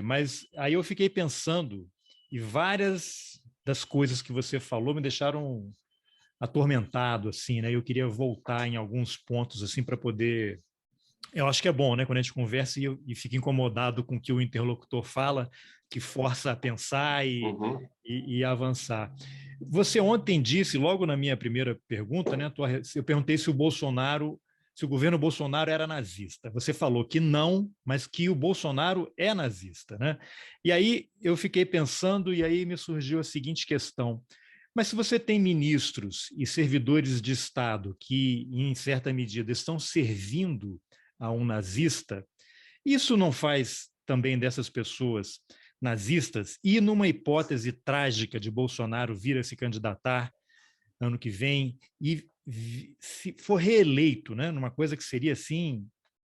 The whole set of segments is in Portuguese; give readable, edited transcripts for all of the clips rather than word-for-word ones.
Mas aí eu fiquei pensando e várias das coisas que você falou me deixaram atormentado, assim, né? Eu queria voltar em alguns pontos, assim, para poder. Eu acho que é bom, né? Quando a gente conversa e fica incomodado com o que o interlocutor fala, que força a pensar Uhum. e avançar. Você ontem disse, logo na minha primeira pergunta, né? Eu perguntei se o Bolsonaro, se o governo Bolsonaro era nazista. Você falou que não, mas que o Bolsonaro é nazista, né? E aí eu fiquei pensando, e aí me surgiu a seguinte questão. Mas se você tem ministros e servidores de Estado que, em certa medida, estão servindo a um nazista, isso não faz também dessas pessoas nazistas? E numa hipótese trágica de Bolsonaro vir a se candidatar ano que vem e se for reeleito, né, numa coisa que seria assim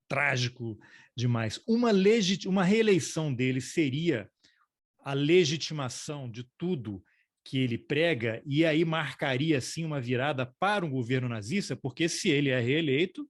trágico demais, uma reeleição dele seria a legitimação de tudo que ele prega e aí marcaria assim uma virada para um governo nazista, porque se ele é reeleito,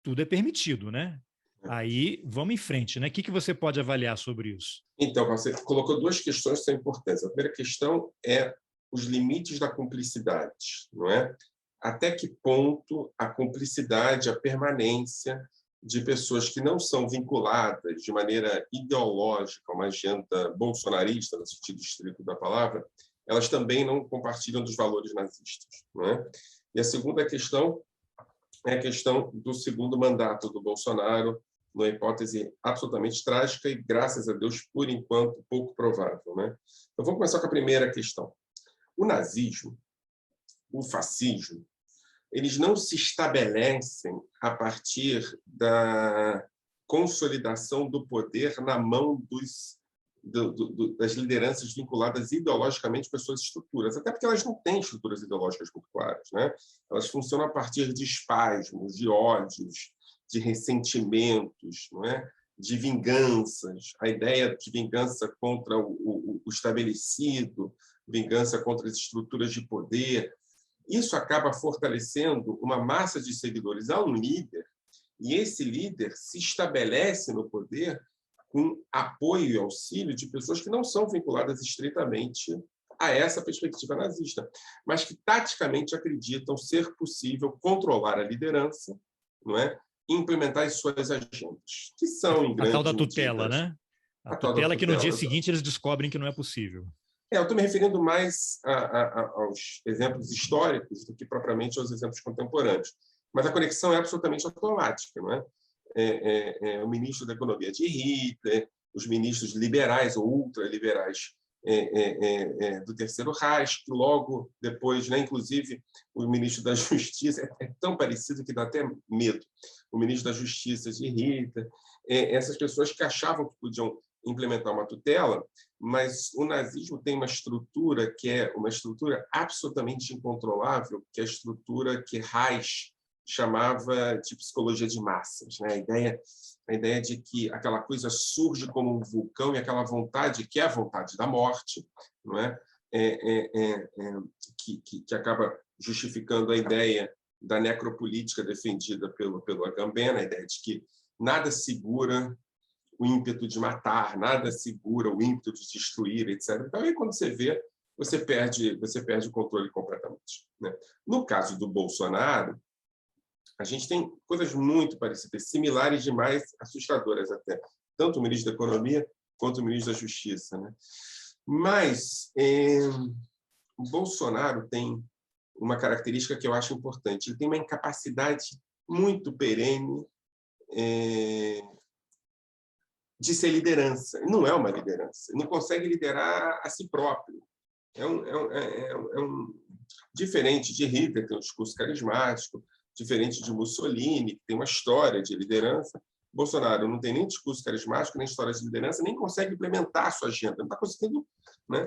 tudo é permitido, né? Aí vamos em frente, né? O que você pode avaliar sobre isso? Então, você colocou duas questões que são importantes. A primeira questão é os limites da cumplicidade, não é? Até que ponto a cumplicidade, a permanência de pessoas que não são vinculadas de maneira ideológica a uma agenda bolsonarista, no sentido estrito da palavra, elas também não compartilham dos valores nazistas, não é? E a segunda questão é a questão do segundo mandato do Bolsonaro, numa hipótese absolutamente trágica e, graças a Deus, por enquanto, pouco provável, né? Então, vamos começar com a primeira questão. O nazismo, o fascismo, eles não se estabelecem a partir da consolidação do poder na mão das lideranças vinculadas ideologicamente com as suas estruturas, até porque elas não têm estruturas ideológicas muito claras, né? Elas funcionam a partir de espasmos, de ódios, de ressentimentos, não é? De vinganças, a ideia de vingança contra o estabelecido, vingança contra as estruturas de poder. Isso acaba fortalecendo uma massa de seguidores a um líder, e esse líder se estabelece no poder com apoio e auxílio de pessoas que não são vinculadas estritamente a essa perspectiva nazista, mas que taticamente acreditam ser possível controlar a liderança, não é? E implementar as suas agendas, que são, em A tal da grande tutela, medida, né? A a tal da tutela que no dia tutela. seguinte eles descobrem que não é possível. Eu estou me referindo mais aos exemplos históricos do que propriamente aos exemplos contemporâneos. Mas a conexão é absolutamente automática, não é? O ministro da Economia de Hitler, os ministros liberais ou ultraliberais do Terceiro Reich, que logo depois, né, inclusive o ministro da Justiça, é tão parecido que dá até medo, o ministro da Justiça de Hitler, essas pessoas que achavam que podiam implementar uma tutela, mas o nazismo tem uma estrutura que é uma estrutura absolutamente incontrolável, que é a estrutura que Reich chamava de psicologia de massas, né? A ideia de que aquela coisa surge como um vulcão e aquela vontade, que é a vontade da morte, não é? Que acaba justificando a ideia da necropolítica defendida pelo Agamben, a ideia de que nada segura o ímpeto de matar, nada segura o ímpeto de destruir, etc. Então, aí, quando você vê, você perde o controle completamente, né? No caso do Bolsonaro, a gente tem coisas muito parecidas, similares demais, assustadoras até, tanto o ministro da Economia quanto o ministro da Justiça, né? Mas o Bolsonaro tem uma característica que eu acho importante. Ele tem uma incapacidade muito perene de ser liderança. Ele não é uma liderança. Ele não consegue liderar a si próprio. Diferente de Hitler, que tem um discurso carismático, diferente de Mussolini, que tem uma história de liderança. Bolsonaro não tem nem discurso carismático, nem história de liderança, nem consegue implementar a sua agenda. Não está conseguindo, né,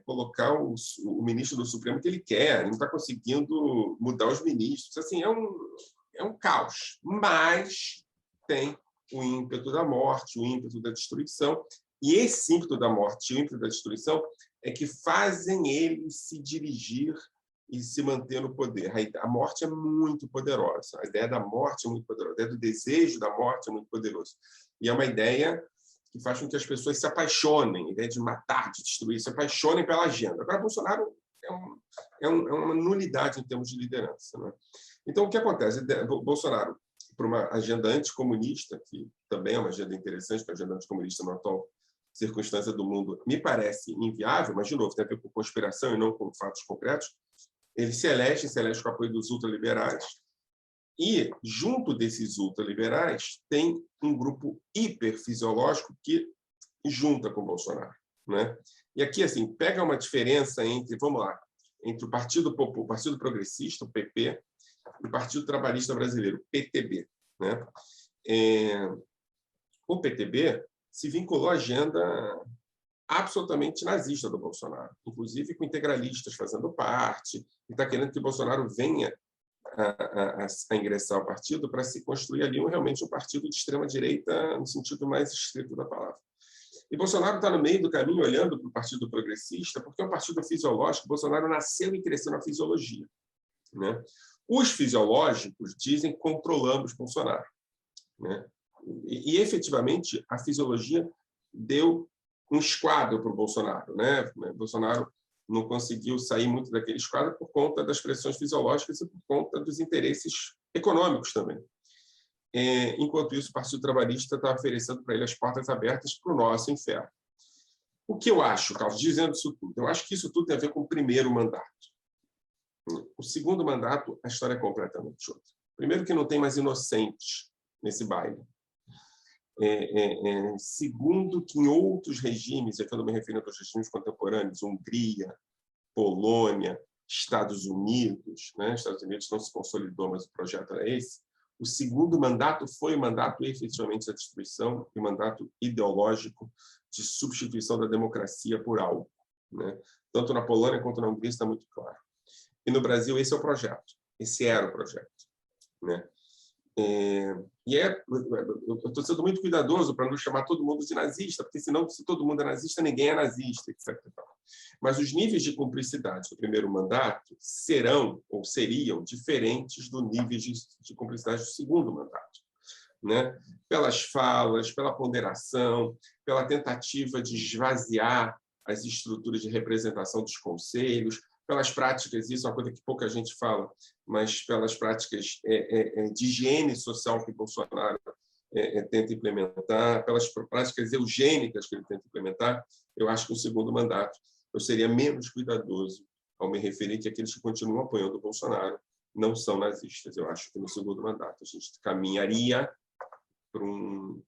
colocar o ministro do Supremo que ele quer, não está conseguindo mudar os ministros. Assim, é um caos, mas tem o ímpeto da morte, o ímpeto da destruição, e esse ímpeto da morte e o ímpeto da destruição é que fazem ele se dirigir e se manter no poder. A morte é muito poderosa, a ideia da morte é muito poderosa, a ideia do desejo da morte é muito poderoso. E é uma ideia que faz com que as pessoas se apaixonem, a ideia de matar, de destruir, se apaixonem pela agenda. Agora, Bolsonaro é uma nulidade em termos de liderança, né? Então, o que acontece? Bolsonaro, para uma agenda anticomunista, que também é uma agenda interessante, porque a agenda anticomunista na atual circunstância do mundo me parece inviável, mas, de novo, tem a ver com conspiração e não com fatos concretos, ele se elege com o apoio dos ultraliberais, e, junto desses ultraliberais, tem um grupo hiperfisiológico que junta com o Bolsonaro, né? E aqui, assim, pega uma diferença entre, vamos lá, entre o Partido Progressista, o PP, e o Partido Trabalhista Brasileiro, o PTB, né? O PTB se vinculou à agenda absolutamente nazista do Bolsonaro, inclusive com integralistas fazendo parte, e está querendo que o Bolsonaro venha a ingressar ao partido para se construir ali realmente um partido de extrema-direita no sentido mais estrito da palavra. E Bolsonaro está no meio do caminho olhando para o Partido Progressista, porque é um partido fisiológico. Bolsonaro nasceu e cresceu na fisiologia, né? Os fisiológicos dizem que controlamos Bolsonaro, né? E efetivamente, a fisiologia deu um esquadro para o Bolsonaro, né? Bolsonaro não conseguiu sair muito daquele esquadro por conta das pressões fisiológicas e por conta dos interesses econômicos também. Enquanto isso, o Partido Trabalhista está oferecendo para ele as portas abertas para o nosso inferno. O que eu acho, Carlos, dizendo isso tudo? Eu acho que isso tudo tem a ver com o primeiro mandato. O segundo mandato, a história é completamente outra. Primeiro que não tem mais inocentes nesse baile. Segundo que em outros regimes, aqui eu não me refiro aos regimes contemporâneos, Hungria, Polônia, Estados Unidos, né? Estados Unidos não se consolidou, mas o projeto era esse. O segundo mandato foi o mandato efetivamente da destruição e o mandato ideológico de substituição da democracia por algo, né? Tanto na Polônia quanto na Hungria está muito claro. E no Brasil esse é o projeto, esse era o projeto, né? Eu estou sendo muito cuidadoso para não chamar todo mundo de nazista, porque senão, se todo mundo é nazista, ninguém é nazista, etc. Mas os níveis de cumplicidade do primeiro mandato serão ou seriam diferentes do nível de cumplicidade do segundo mandato, né? Pelas falas, pela ponderação, pela tentativa de esvaziar as estruturas de representação dos conselhos, pelas práticas, isso é uma coisa que pouca gente fala, mas pelas práticas de higiene social que Bolsonaro tenta implementar, pelas práticas eugênicas que ele tenta implementar, eu acho que no segundo mandato eu seria menos cuidadoso ao me referir que aqueles que continuam apoiando o Bolsonaro não são nazistas. Eu acho que no segundo mandato a gente caminharia para um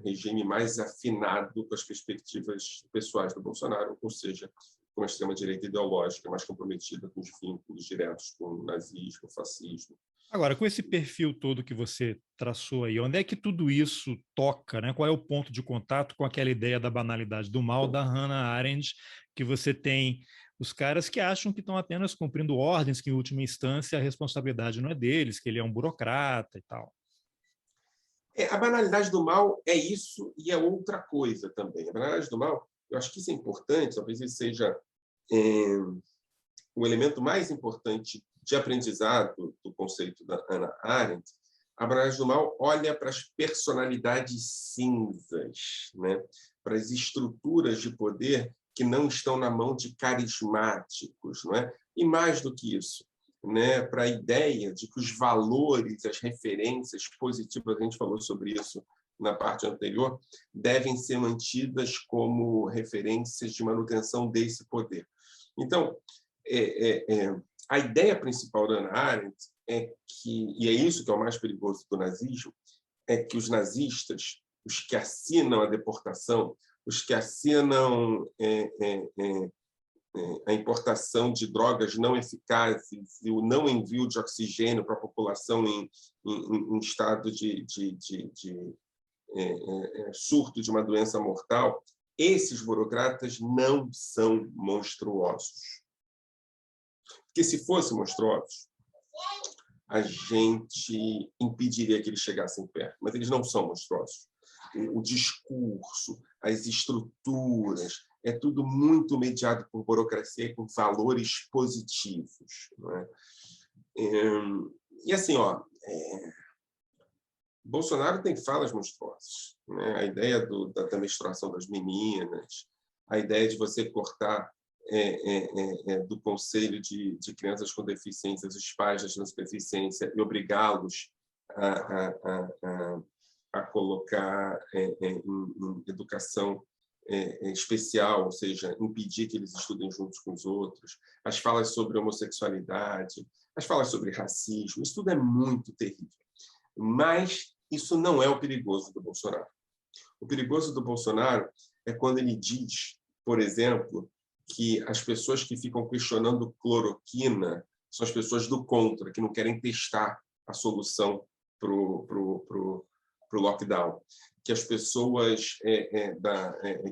regime mais afinado com as perspectivas pessoais do Bolsonaro, ou seja, com uma extrema-direita ideológica mais comprometida com os vínculos diretos com o nazismo, o fascismo. Agora, com esse perfil todo que você traçou aí, onde é que tudo isso toca, né? Qual é o ponto de contato com aquela ideia da banalidade do mal da Hannah Arendt, que você tem os caras que acham que estão apenas cumprindo ordens, que em última instância a responsabilidade não é deles, que ele é um burocrata e tal. A banalidade do mal é isso e é outra coisa também. A banalidade do mal, eu acho que isso é importante, talvez isso seja o elemento mais importante de aprendizado do conceito da Hannah Arendt. A banalidade do mal olha para as personalidades cinzas, né? Para as estruturas de poder que não estão na mão de carismáticos, não é? E mais do que isso, né, para a ideia de que os valores, as referências positivas, a gente falou sobre isso na parte anterior, devem ser mantidas como referências de manutenção desse poder. Então, a ideia principal da Hannah Arendt é que, e é isso que é o mais perigoso do nazismo, é que os nazistas, os que assinam a deportação, os que assinam a importação de drogas não eficazes e o não envio de oxigênio para a população em estado de surto de uma doença mortal, esses burocratas não são monstruosos. Porque se fossem monstruosos, a gente impediria que eles chegassem perto, mas eles não são monstruosos. O discurso, as estruturas, é tudo muito mediado por burocracia e com valores positivos, não é? E assim, Bolsonaro tem falas monstruosas, né? A ideia da menstruação das meninas, a ideia de você cortar do Conselho de Crianças com Deficiências, os pais das crianças com deficiência, e obrigá-los a, a, a, a colocar em educação especial, ou seja, impedir que eles estudem juntos com os outros, as falas sobre homossexualidade, as falas sobre racismo, isso tudo é muito terrível. Mas isso não é o perigoso do Bolsonaro. O perigoso do Bolsonaro é quando ele diz, por exemplo, que as pessoas que ficam questionando cloroquina são as pessoas do contra, que não querem testar a solução para o lockdown. Que as pessoas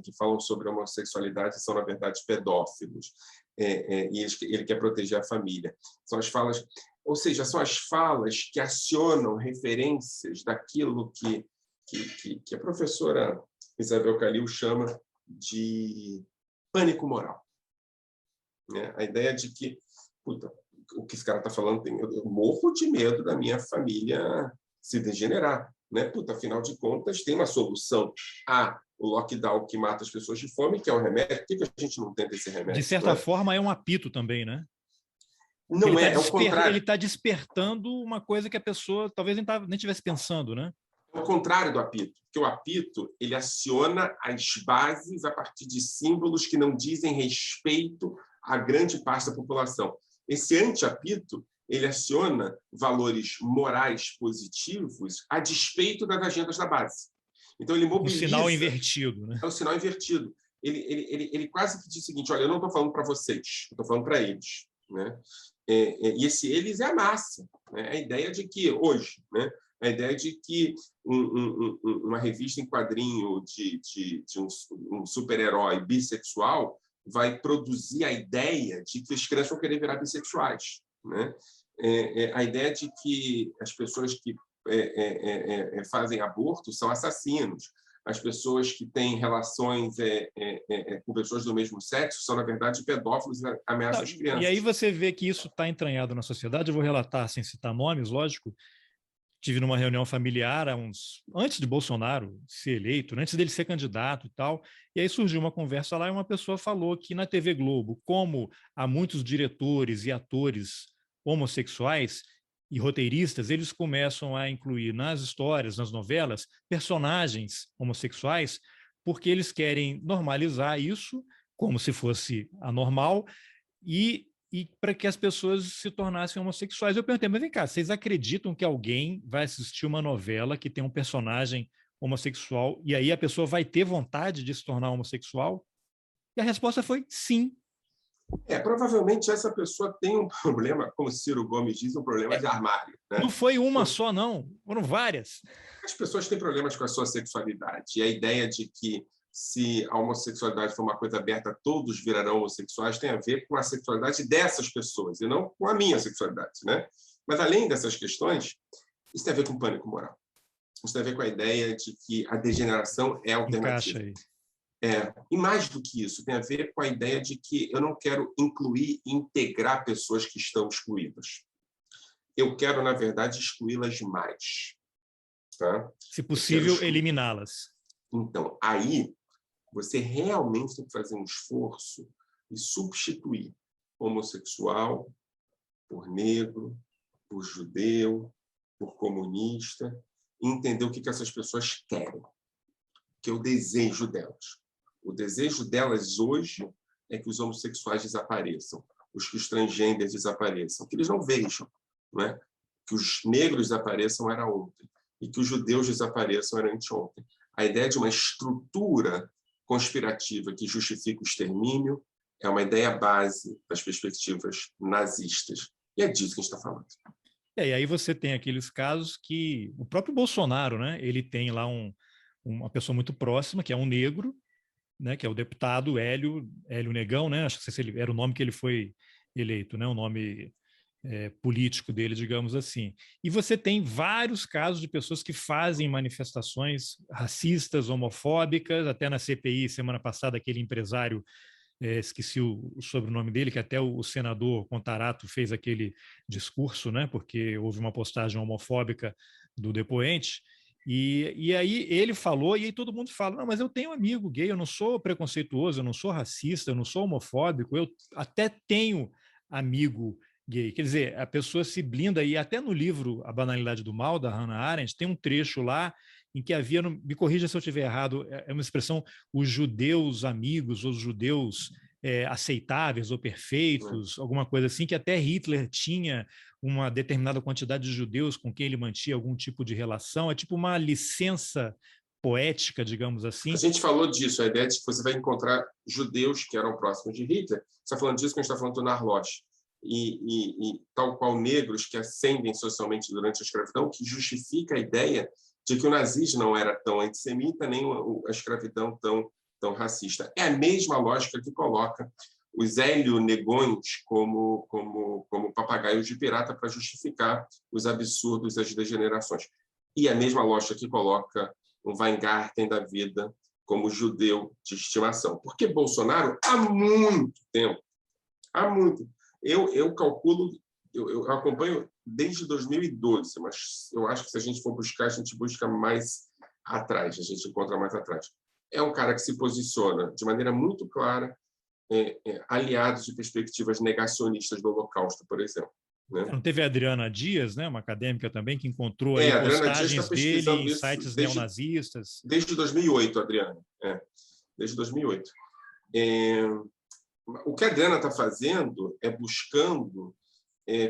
que falam sobre homossexualidade são, na verdade, pedófilos. E ele quer proteger a família. São as falas, ou seja, são as falas que acionam referências daquilo que a professora Isabel Calil chama de pânico moral. A ideia de que, puta, o que esse cara está falando, eu morro de medo da minha família se degenerar. Né? Puta, afinal de contas, tem uma solução o lockdown que mata as pessoas de fome, que é o remédio. Por que a gente não tenta esse remédio? De certa forma, é um apito também, né? Não é o contrário. Ele está despertando uma coisa que a pessoa talvez nem estivesse pensando, né? É o contrário do apito, porque o apito ele aciona as bases a partir de símbolos que não dizem respeito à grande parte da população. Esse anti-apito ele aciona valores morais positivos a despeito das agendas da base. Então, ele mobiliza... Um sinal invertido, né? É um sinal invertido. Ele quase que diz o seguinte, olha, eu não estou falando para vocês, eu estou falando para eles. Né? E esse eles é a massa. Né? A ideia de que, hoje, né? A ideia de que uma revista em quadrinho de um super-herói bissexual vai produzir a ideia de que as crianças vão querer virar bissexuais. Né? A ideia de que as pessoas que fazem aborto são assassinos. As pessoas que têm relações com pessoas do mesmo sexo são, na verdade, pedófilos e ameaçam as crianças. E aí você vê que isso está entranhado na sociedade. Eu vou relatar, sem citar nomes, lógico. Tive numa reunião familiar antes de Bolsonaro ser eleito, antes dele ser candidato e tal, e aí surgiu uma conversa lá e uma pessoa falou que na TV Globo, como há muitos diretores e atores homossexuais e roteiristas, eles começam a incluir nas histórias, nas novelas, personagens homossexuais, porque eles querem normalizar isso como se fosse anormal e para que as pessoas se tornassem homossexuais. Eu perguntei, mas vem cá, vocês acreditam que alguém vai assistir uma novela que tem um personagem homossexual e aí a pessoa vai ter vontade de se tornar homossexual? E a resposta foi sim. Provavelmente essa pessoa tem um problema, como Ciro Gomes diz, um problema de armário. Né? Não foi uma só, não. Foram várias. As pessoas têm problemas com a sua sexualidade. E a ideia de que se a homossexualidade for uma coisa aberta, todos virarão homossexuais, tem a ver com a sexualidade dessas pessoas, e não com a minha sexualidade. Né? Mas, além dessas questões, isso tem a ver com pânico moral. Isso tem a ver com a ideia de que a degeneração é alternativa. Encaixa aí. E mais do que isso, tem a ver com a ideia de que eu não quero incluir e integrar pessoas que estão excluídas. Eu quero, na verdade, excluí-las mais. Tá? Se possível, eliminá-las. Então, aí, você realmente tem que fazer um esforço e substituir homossexual por negro, por judeu, por comunista, e entender o que essas pessoas querem, que é o desejo delas. O desejo delas hoje é que os homossexuais desapareçam, os transgêneros desapareçam, que eles não vejam, né? Que os negros desapareçam era ontem, e que os judeus desapareçam era anteontem. A ideia de uma estrutura conspirativa que justifica o extermínio é uma ideia base das perspectivas nazistas. E é disso que a gente está falando. E aí você tem aqueles casos que o próprio Bolsonaro, né, ele tem lá uma pessoa muito próxima, que é um negro, né, que é o deputado Hélio Negão, né, acho que esse era o nome que ele foi eleito, né, o nome político dele, digamos assim. E você tem vários casos de pessoas que fazem manifestações racistas, homofóbicas, até na CPI, semana passada, aquele empresário, esqueci o sobrenome dele, que até o senador Contarato fez aquele discurso, né, porque houve uma postagem homofóbica do depoente, E aí ele falou, e aí todo mundo fala, não, mas eu tenho amigo gay, eu não sou preconceituoso, eu não sou racista, eu não sou homofóbico, eu até tenho amigo gay. Quer dizer, a pessoa se blinda, e até no livro A Banalidade do Mal, da Hannah Arendt, tem um trecho lá em que havia, me corrija se eu estiver errado, é uma expressão, os judeus amigos, os judeus aceitáveis ou perfeitos, alguma coisa assim, que até Hitler tinha uma determinada quantidade de judeus com quem ele mantinha algum tipo de relação, é tipo uma licença poética, digamos A assim. gente falou disso, a ideia de que você vai encontrar judeus que eram próximos de Hitler. Você está falando disso quando a gente está falando do Narloch. E tal qual negros que ascendem socialmente durante a escravidão, que justifica a ideia de que o nazismo não era tão antissemita, nem a escravidão tão racista. É a mesma lógica que coloca os hélio-negões como papagaios de pirata para justificar os absurdos das degenerações. E a mesma lógica que coloca um Weingarten da vida como judeu de estimação. Porque Bolsonaro, há muito tempo, eu calculo, eu acompanho desde 2012, mas eu acho que se a gente for buscar, a gente busca mais atrás, a gente encontra mais atrás. É um cara que se posiciona de maneira muito clara, aliados de perspectivas negacionistas do Holocausto, por exemplo. Né? Não teve a Adriana Dias, né, uma acadêmica também, que encontrou aí A Adriana Dias está postagens dele pesquisando em isso sites neonazistas. desde 2008, Adriana. Desde 2008. O que a Adriana está fazendo é buscando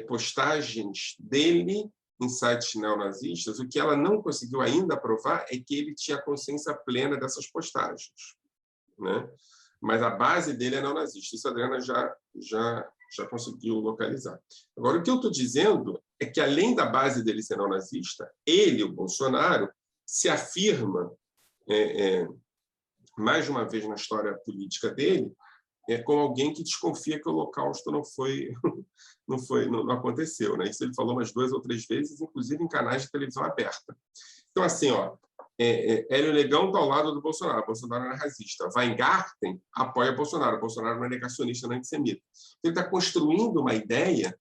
postagens dele em sites neonazistas. O que ela não conseguiu ainda provar é que ele tinha consciência plena dessas postagens. Né? Mas a base dele é neonazista. Isso a Adriana já conseguiu localizar. Agora, o que eu estou dizendo é que, além da base dele ser neonazista, ele, o Bolsonaro, se afirma, mais de uma vez na história política dele, como alguém que desconfia que o Holocausto não aconteceu. Né? Isso ele falou umas 2 ou 3 vezes, inclusive em canais de televisão aberta. Então, assim, Hélio Negão está ao lado do Bolsonaro. Bolsonaro não é racista. Weingarten apoia Bolsonaro. Bolsonaro não é negacionista, não é antissemita. Ele está construindo uma ideia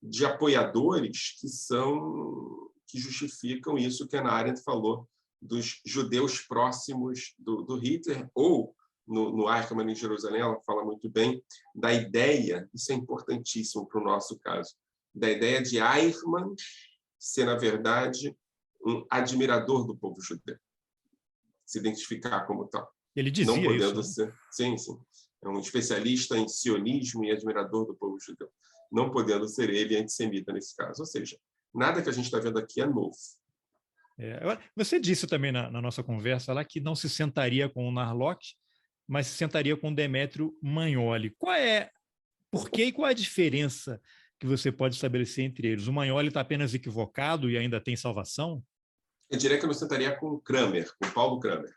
de apoiadores que justificam isso que a Hannah Arendt falou dos judeus próximos do Hitler, ou no Eichmann em Jerusalém, ela fala muito bem da ideia, isso é importantíssimo para o nosso caso, da ideia de Eichmann ser, na verdade, um admirador do povo judeu, se identificar como tal. Ele dizia não podendo isso, ser, sim, é um especialista em sionismo e admirador do povo judeu, não podendo ser ele antissemita nesse caso. Ou seja, nada que a gente está vendo aqui é novo. Você disse também na nossa conversa lá que não se sentaria com o Narloch, mas se sentaria com o Demétrio Magnoli. Por que e qual é a diferença que você pode estabelecer entre eles? O Magnoli está apenas equivocado e ainda tem salvação? Eu diria que eu me sentaria com o Kramer, com o Paulo Kramer.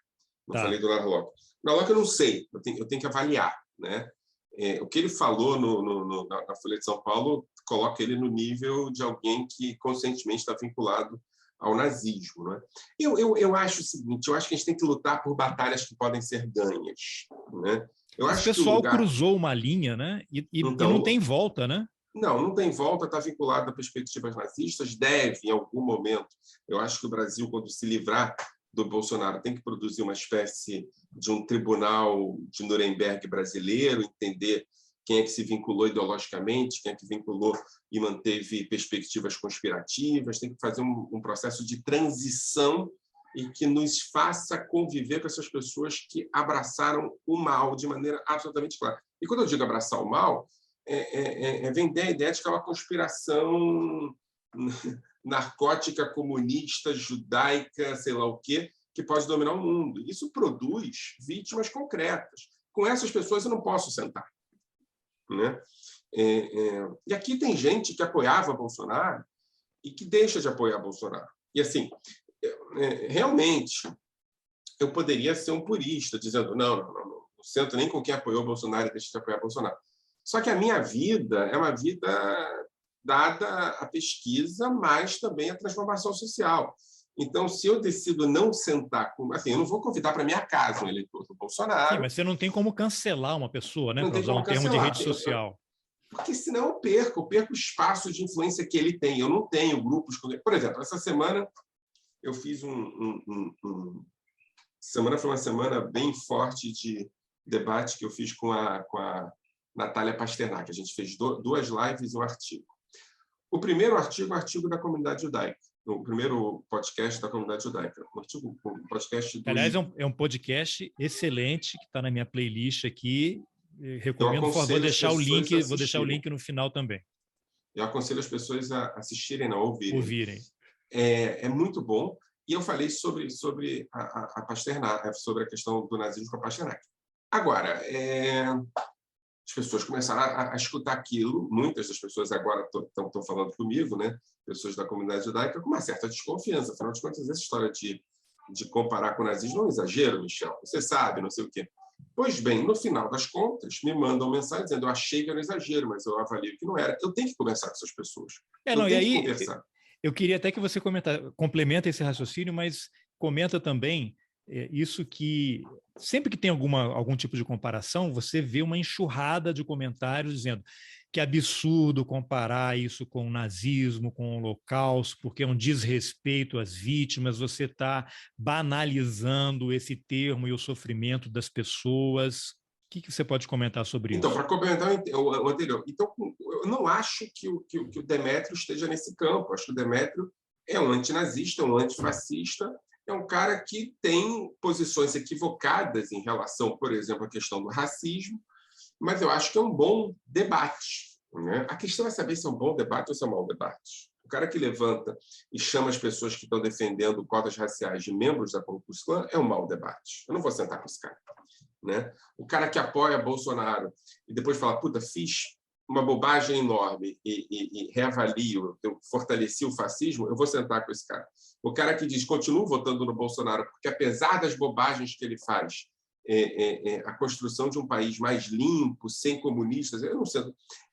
Não falei do Narloch. O Narloch eu não sei, eu tenho que avaliar. Né? O que ele falou na Folha de São Paulo coloca ele no nível de alguém que conscientemente está vinculado ao nazismo. Né? Eu acho o seguinte, eu acho que a gente tem que lutar por batalhas que podem ser ganhas. Né? O pessoal cruzou uma linha, né? E não tem volta, né? Não tem volta, está vinculado a perspectivas nazistas, deve, em algum momento. Eu acho que o Brasil, quando se livrar do Bolsonaro, tem que produzir uma espécie de um tribunal de Nuremberg brasileiro, entender quem é que se vinculou ideologicamente, quem é que vinculou e manteve perspectivas conspirativas, tem que fazer um processo de transição e que nos faça conviver com essas pessoas que abraçaram o mal de maneira absolutamente clara. E quando eu digo abraçar o mal, vender a ideia de que é uma conspiração narcótica, comunista, judaica, sei lá o quê, que pode dominar o mundo. Isso produz vítimas concretas. Com essas pessoas eu não posso sentar. Né? E aqui tem gente que apoiava Bolsonaro e que deixa de apoiar Bolsonaro. E, assim, realmente, eu poderia ser um purista, dizendo não sento nem com quem apoiou Bolsonaro e deixa de apoiar Bolsonaro. Só que a minha vida é uma vida dada à pesquisa, mas também à transformação social. Então, se eu decido não sentar com... Assim, eu não vou convidar para minha casa um eleitor do Bolsonaro. Sim, mas você não tem como cancelar uma pessoa, né? Para usar um termo de rede social. Porque senão eu perco o espaço de influência que ele tem. Eu não tenho grupos... Por exemplo, essa semana eu fiz semana foi uma semana bem forte de debate que eu fiz com a Natália Pasternak. A gente fez 2 lives e um artigo. O primeiro artigo é o artigo da comunidade judaica, o primeiro podcast da comunidade judaica. Um podcast do... Aliás, é um podcast excelente que está na minha playlist aqui. Recomendo, por favor, vou deixar o link no final também. Eu aconselho as pessoas a assistirem, não ouvirem. Ouvirem. É muito bom. E eu falei sobre a Pasternak, sobre a questão do nazismo com a Pasternak. Agora, as pessoas começaram a escutar aquilo, muitas das pessoas agora estão falando comigo, né? Pessoas da comunidade judaica, com uma certa desconfiança. Afinal de contas, essa história de comparar com o nazismo é um exagero, Michel. Você sabe, não sei o quê. Pois bem, no final das contas, me mandam mensagem dizendo eu achei que era um exagero, mas eu avalio que não era. Eu tenho que conversar com essas pessoas. Eu queria até que você complementa esse raciocínio, mas comenta também isso que sempre que tem algum tipo de comparação, você vê uma enxurrada de comentários dizendo que é absurdo comparar isso com o nazismo, com o Holocausto, porque é um desrespeito às vítimas, você está banalizando esse termo e o sofrimento das pessoas. O que você pode comentar sobre isso? Então, para complementar o anterior, então, eu não acho que o Demétrio esteja nesse campo. Acho que o Demétrio é um antinazista, um antifascista, é um cara que tem posições equivocadas em relação, por exemplo, à questão do racismo, mas eu acho que é um bom debate, né? A questão é saber se é um bom debate ou se é um mau debate. O cara que levanta e chama as pessoas que estão defendendo cotas raciais de membros da Ku Klux Klan é um mau debate. Eu não vou sentar com esse cara. Né? O cara que apoia Bolsonaro e depois fala, puta, fiz uma bobagem enorme e reavalio, eu fortaleci o fascismo, eu vou sentar com esse cara. O cara que diz, continuo votando no Bolsonaro, porque apesar das bobagens que ele faz, a construção de um país mais limpo, sem comunistas, eu não sei,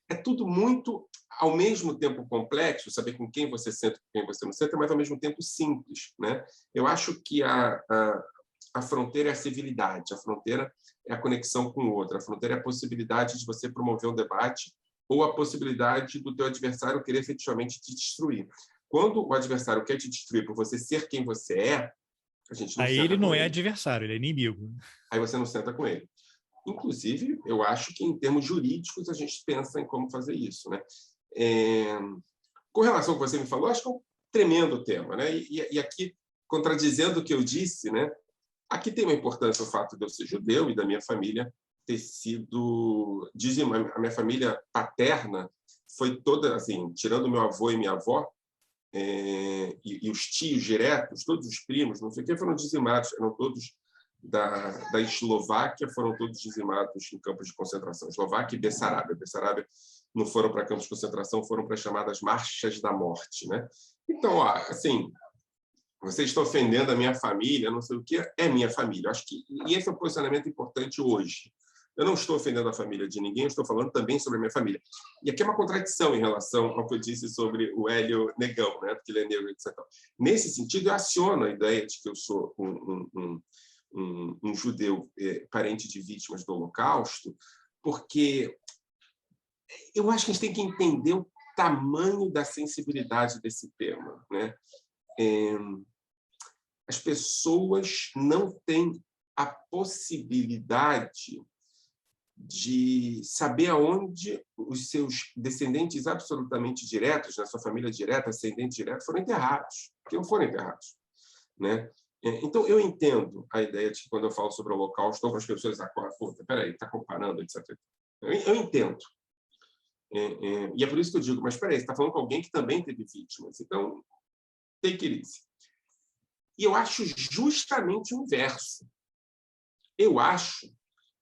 é tudo muito, ao mesmo tempo, complexo, saber com quem você senta e com quem você não senta, mas ao mesmo tempo simples. Né? Eu acho que a fronteira é a civilidade, a fronteira é a conexão com o outro, a fronteira é a possibilidade de você promover um debate ou a possibilidade do teu adversário querer efetivamente te destruir. Quando o adversário quer te destruir por você ser quem você é, a gente não Aí ele não é adversário, ele é inimigo. Aí você não senta com ele. Inclusive, eu acho que em termos jurídicos a gente pensa em como fazer isso. Né? Com relação ao que você me falou, acho que é um tremendo tema. Né? E aqui, contradizendo o que eu disse, né? Aqui tem uma importância o fato de eu ser judeu e da minha família ter sido... A minha família paterna foi toda, assim, tirando meu avô e minha avó, e os tios diretos, todos os primos, não sei o que, foram dizimados, eram todos da Eslováquia, foram todos dizimados em campos de concentração. Eslováquia e Bessarabia. Bessarabia não foram para campos de concentração, foram para as chamadas marchas da morte. Né? Então, assim... Vocês estão ofendendo a minha família, não sei o que, é minha família. Acho que e esse é um posicionamento importante hoje. Eu não estou ofendendo a família de ninguém, eu estou falando também sobre a minha família. E aqui é uma contradição em relação ao que eu disse sobre o Hélio Negão, né? Porque ele é negro, etc. Nesse sentido, eu aciono a ideia de que eu sou um judeu parente de vítimas do Holocausto, porque eu acho que a gente tem que entender o tamanho da sensibilidade desse tema, né? As pessoas não têm a possibilidade de saber aonde os seus descendentes absolutamente diretos, na sua família direta, ascendentes diretos, foram enterrados, porque não foram enterrados. Né? Então, eu entendo a ideia de que, quando eu falo sobre o Holocausto, algumas pessoas acordam, peraí, está comparando, etc. Eu entendo. E é por isso que eu digo, mas peraí, você está falando com alguém que também teve vítimas. Então, take it easy. E eu acho justamente o inverso. Eu acho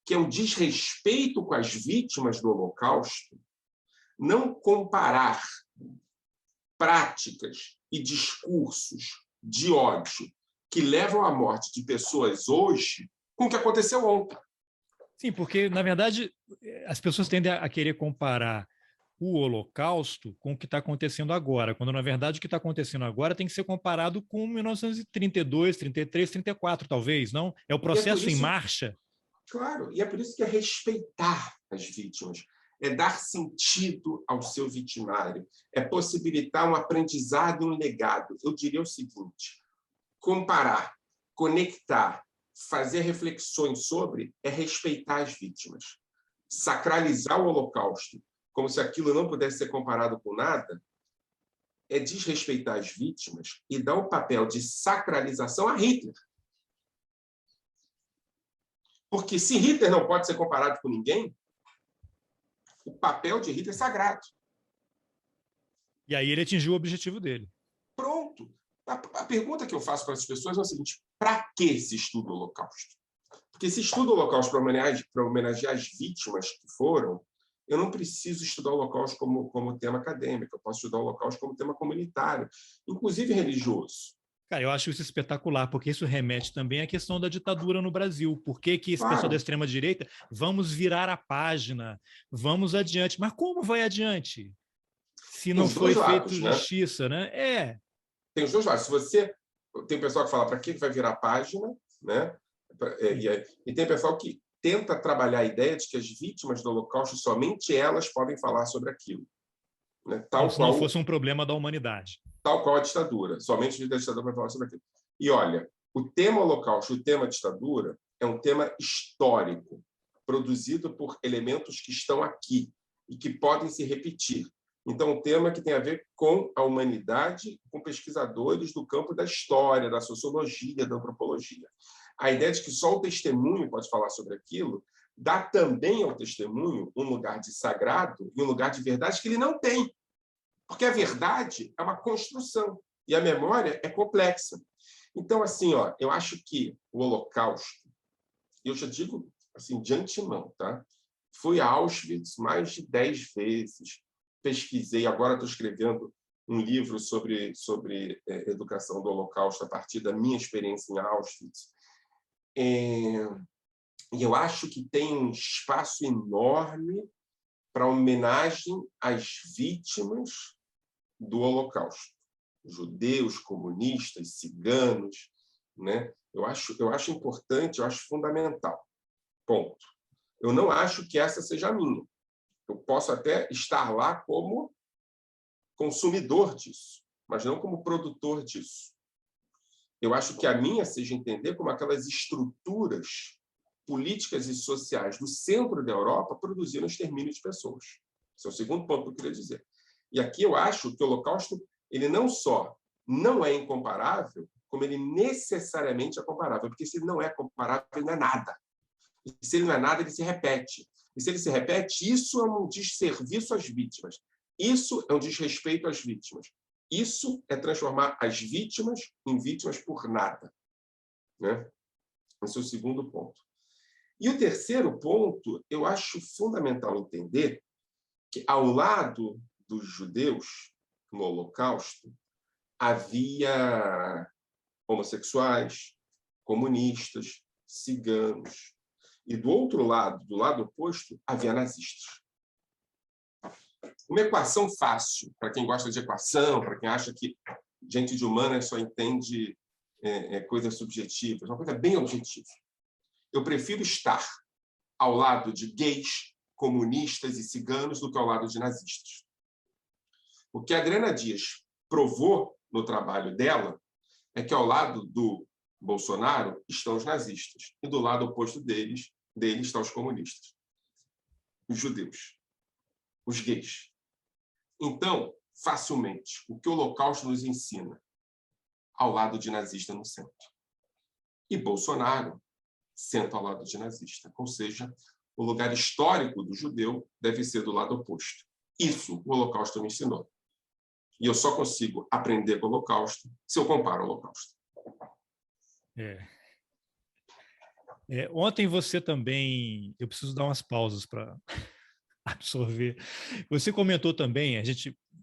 que é um desrespeito com as vítimas do Holocausto não comparar práticas e discursos de ódio que levam à morte de pessoas hoje com o que aconteceu ontem. Sim, porque, na verdade, as pessoas tendem a querer comparar o Holocausto com o que está acontecendo agora, quando, na verdade, o que está acontecendo agora tem que ser comparado com 1932, 33, 34, talvez, não? É o processo em marcha. Claro, e é por isso que é respeitar as vítimas, é dar sentido ao seu vitimário, é possibilitar um aprendizado e um legado. Eu diria o seguinte, comparar, conectar, fazer reflexões sobre é respeitar as vítimas. Sacralizar o Holocausto como se aquilo não pudesse ser comparado com nada é desrespeitar as vítimas e dar o papel de sacralização a Hitler. Porque se Hitler não pode ser comparado com ninguém, o papel de Hitler é sagrado. E aí ele atingiu o objetivo dele. Pronto. A pergunta que eu faço para as pessoas é a seguinte: para que se estuda o Holocausto? Porque se estuda o Holocausto para homenagear as vítimas que foram, eu não preciso estudar o Holocausto como tema acadêmico, eu posso estudar o Holocausto como tema comunitário, inclusive religioso. Cara, eu acho isso espetacular, porque isso remete também à questão da ditadura no Brasil. Por que esse pessoal da extrema-direita, vamos virar a página, vamos adiante. Mas como vai adiante? Se não foi feito justiça, né? Tem os dois lados. Se você... Tem pessoal que fala, para que vai virar a página, né? E tem pessoal que tenta trabalhar a ideia de que as vítimas do Holocausto, somente elas podem falar sobre aquilo. Né? Como se não fosse um problema da humanidade. Tal qual a ditadura. Somente o líder da ditadura vai falar sobre aquilo. E olha, o tema Holocausto, o tema ditadura, é um tema histórico, produzido por elementos que estão aqui e que podem se repetir. Então, um tema que tem a ver com a humanidade, com pesquisadores do campo da história, da sociologia, da antropologia. A ideia de que só o testemunho pode falar sobre aquilo dá também ao testemunho um lugar de sagrado e um lugar de verdade que ele não tem. Porque a verdade é uma construção e a memória é complexa. Então, assim, eu acho que o Holocausto, eu já digo assim, de antemão, tá? Fui a Auschwitz mais de 10 vezes, pesquisei, agora estou escrevendo um livro sobre educação do Holocausto a partir da minha experiência em Auschwitz. E eu acho que tem um espaço enorme para homenagem às vítimas do Holocausto. Judeus, comunistas, ciganos, né? Eu acho importante, eu acho fundamental. Ponto. Eu não acho que essa seja a minha. Eu posso até estar lá como consumidor disso, mas não como produtor disso. Eu acho que a minha seja entender como aquelas estruturas políticas e sociais do centro da Europa produziram extermínio de pessoas. Esse é o segundo ponto que eu queria dizer. E aqui eu acho que o Holocausto ele não só não é incomparável, como ele necessariamente é comparável, porque se ele não é comparável, ele não é nada. E se ele não é nada, ele se repete. E se ele se repete, isso é um desserviço às vítimas. Isso é um desrespeito às vítimas. Isso é transformar as vítimas em vítimas por nada. Né? Esse é o segundo ponto. E o terceiro ponto, eu acho fundamental entender que, ao lado dos judeus, no Holocausto, havia homossexuais, comunistas, ciganos. E do outro lado, do lado oposto, havia nazistas. Uma equação fácil, para quem gosta de equação, para quem acha que gente de humanas só entende coisas subjetivas, uma coisa bem objetiva. Eu prefiro estar ao lado de gays, comunistas e ciganos do que ao lado de nazistas. O que a Adriana Dias provou no trabalho dela é que ao lado do Bolsonaro estão os nazistas e do lado oposto deles estão os comunistas, os judeus, os gays. Então, facilmente, o que o Holocausto nos ensina? Ao lado de nazista no centro. E Bolsonaro senta ao lado de nazista. Ou seja, o lugar histórico do judeu deve ser do lado oposto. Isso o Holocausto me ensinou. E eu só consigo aprender com o Holocausto se eu comparo o Holocausto. Ontem você também... Eu preciso dar umas pausas para absorver. Você comentou também,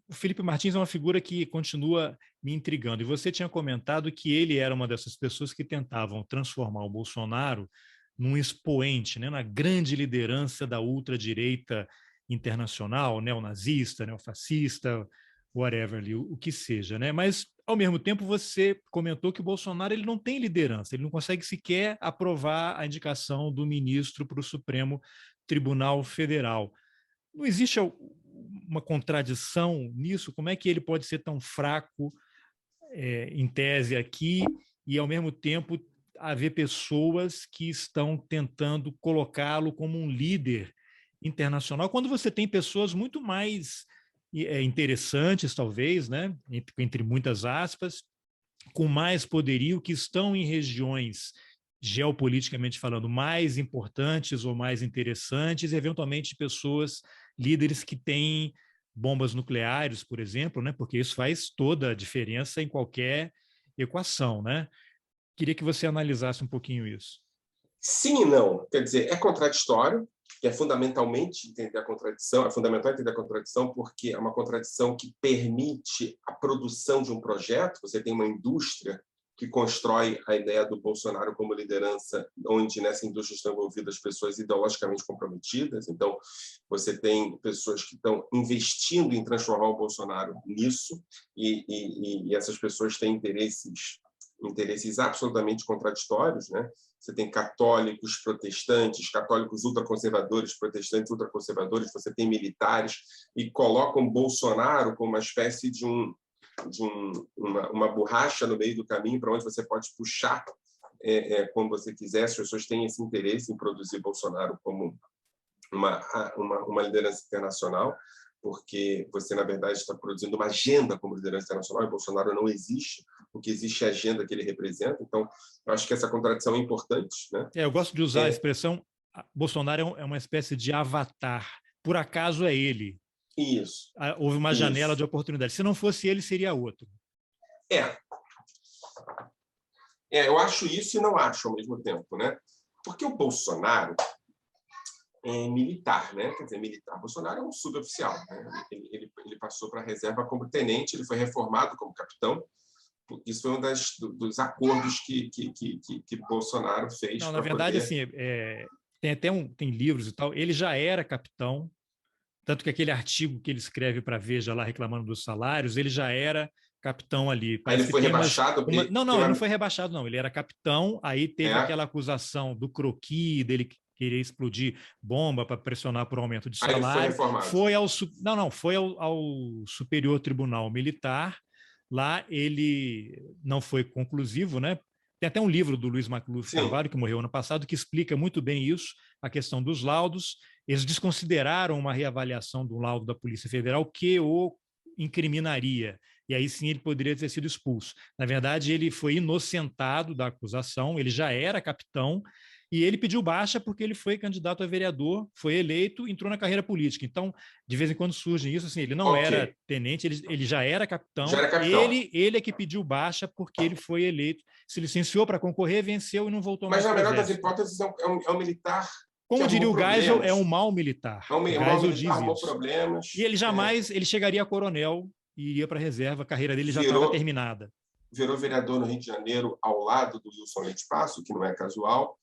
o Felipe Martins é uma figura que continua me intrigando, e você tinha comentado que ele era uma dessas pessoas que tentavam transformar o Bolsonaro num expoente, né, na grande liderança da ultradireita internacional, neonazista, neofascista, whatever, o que seja, né? Mas, ao mesmo tempo, você comentou que o Bolsonaro ele não tem liderança, ele não consegue sequer aprovar a indicação do ministro para o Supremo Tribunal Federal. Não existe uma contradição nisso? Como é que ele pode ser tão fraco, em tese, aqui, e, ao mesmo tempo, haver pessoas que estão tentando colocá-lo como um líder internacional, quando você tem pessoas muito mais interessantes, talvez, né? Entre muitas aspas, com mais poderio, que estão em regiões, geopoliticamente falando, mais importantes ou mais interessantes, eventualmente pessoas, líderes que têm bombas nucleares, por exemplo, né? Porque isso faz toda a diferença em qualquer equação, né? Queria que você analisasse um pouquinho isso. Sim e não. Quer dizer, é contraditório, é fundamentalmente entender a contradição, é fundamental entender a contradição porque é uma contradição que permite a produção de um projeto. Você tem uma indústria que constrói a ideia do Bolsonaro como liderança, onde nessa indústria estão envolvidas pessoas ideologicamente comprometidas. Então, você tem pessoas que estão investindo em transformar o Bolsonaro nisso, e essas pessoas têm interesses absolutamente contraditórios, né? Você tem católicos protestantes, católicos ultraconservadores, protestantes ultraconservadores, você tem militares, e colocam Bolsonaro como uma espécie de uma borracha no meio do caminho para onde você pode puxar como você quiser. As pessoas têm esse interesse em produzir Bolsonaro como uma liderança internacional, porque você, na verdade, está produzindo uma agenda como liderança internacional, e Bolsonaro não existe, o que existe é a agenda que ele representa. Então, eu acho que essa contradição é importante, né? Eu gosto de usar a expressão Bolsonaro é uma espécie de avatar. Por acaso é ele. Isso. Houve uma janela de oportunidade. Se não fosse ele, seria outro. Eu acho isso e não acho ao mesmo tempo, né? Porque o Bolsonaro é militar, né? Quer dizer, militar. Bolsonaro é um suboficial, né? Ele passou para a reserva como tenente, ele foi reformado como capitão. Isso foi um dos acordos que Bolsonaro fez. Não, na verdade, poder... assim, tem livros e tal. Ele já era capitão, tanto que aquele artigo que ele escreve para a Veja lá reclamando dos salários, ele já era capitão ali. Parece ele foi rebaixado? Não, ele não foi rebaixado, não. Ele era capitão, aí teve aquela acusação do croquis, dele querer explodir bomba para pressionar por aumento de salário. Aí ele foi reformado. Foi ao Superior Tribunal Militar. Lá ele não foi conclusivo, né? Tem até um livro do Luiz Macluf Carvalho, que morreu ano passado, que explica muito bem isso, a questão dos laudos. Eles desconsideraram uma reavaliação do laudo da Polícia Federal que o incriminaria, e aí sim ele poderia ter sido expulso. Na verdade, ele foi inocentado da acusação, ele já era capitão, e ele pediu baixa porque ele foi candidato a vereador, foi eleito, entrou na carreira política. Então, de vez em quando surge isso, assim, ele não era tenente, ele já era capitão. Ele é que pediu baixa porque ele foi eleito, se licenciou para concorrer, venceu e não voltou mais. Mas, na melhor das hipóteses, é um militar. Como diria o Geisel, é um mau militar. O Geisel diz isso. Problemas. E ele jamais ele chegaria a coronel e iria para a reserva, a carreira dele já estava terminada. Virou vereador no Rio de Janeiro ao lado do Wilson Leite Passo, que não é casual.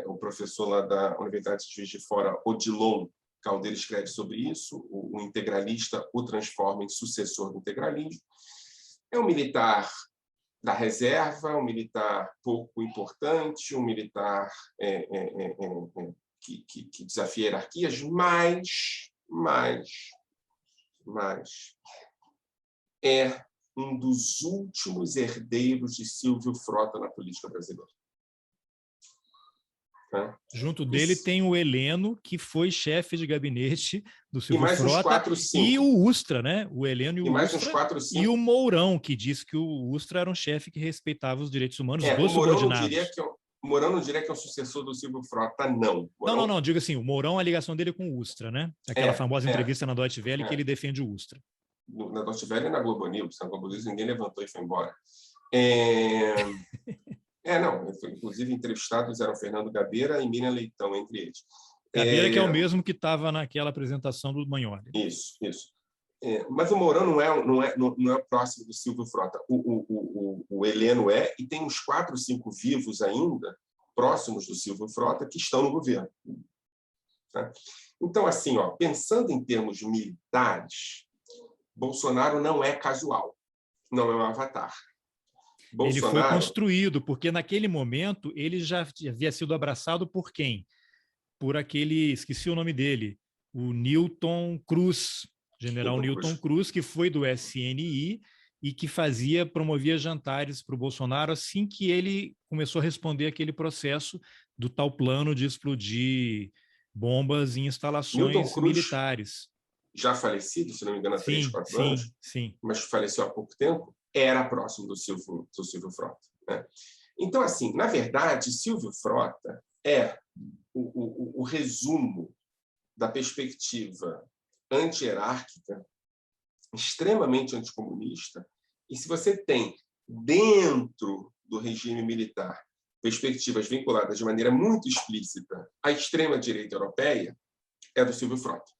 O professor lá da Universidade de Juiz de Fora, Odilon Caldeira, escreve sobre isso. O integralista o transforma em sucessor do integralismo. É um militar da reserva, um militar pouco importante, um militar que desafia hierarquias, mas é um dos últimos herdeiros de Silvio Frota na política brasileira. Junto dele tem o Heleno, que foi chefe de gabinete do Silvio e Frota, 4, e o Ustra, né? O Heleno e o mais Ustra, 4, e o Mourão, que disse que o Ustra era um chefe que respeitava os direitos humanos dos subordinados. O Mourão não diria que é o sucessor do Silvio Frota, não. Mourão... Não, digo assim, o Mourão, a ligação dele é com o Ustra, né? Aquela famosa entrevista na Deutsche Welle que ele defende o Ustra. Na Deutsche Welle e na Globo News. Na Globo News ninguém levantou e foi embora. Inclusive entrevistados eram Fernando Gabeira e Miriam Leitão, entre eles. Gabeira, que é o mesmo que estava naquela apresentação do Magnoli. Isso. Mas o Mourão não é próximo do Silvio Frota. O Heleno e tem uns 4 ou 5 vivos ainda, próximos do Silvio Frota, que estão no governo. Tá? Então, assim, pensando em termos militares, Bolsonaro não é casual, não é um avatar. Ele foi construído, porque naquele momento ele já havia sido abraçado por quem? Por aquele, esqueci o nome dele, o Newton Cruz, general Newton Cruz, que foi do SNI e que promovia jantares para o Bolsonaro assim que ele começou a responder aquele processo do tal plano de explodir bombas em Newton instalações Cruz, militares. já falecido, se não me engano, há 3, Sim, 4 sim, anos, sim. mas faleceu há pouco tempo, era próximo do Silvio Frota, né? Então, assim, na verdade, Silvio Frota é o resumo da perspectiva anti-hierárquica, extremamente anticomunista, e se você tem dentro do regime militar perspectivas vinculadas de maneira muito explícita à extrema-direita europeia, é do Silvio Frota.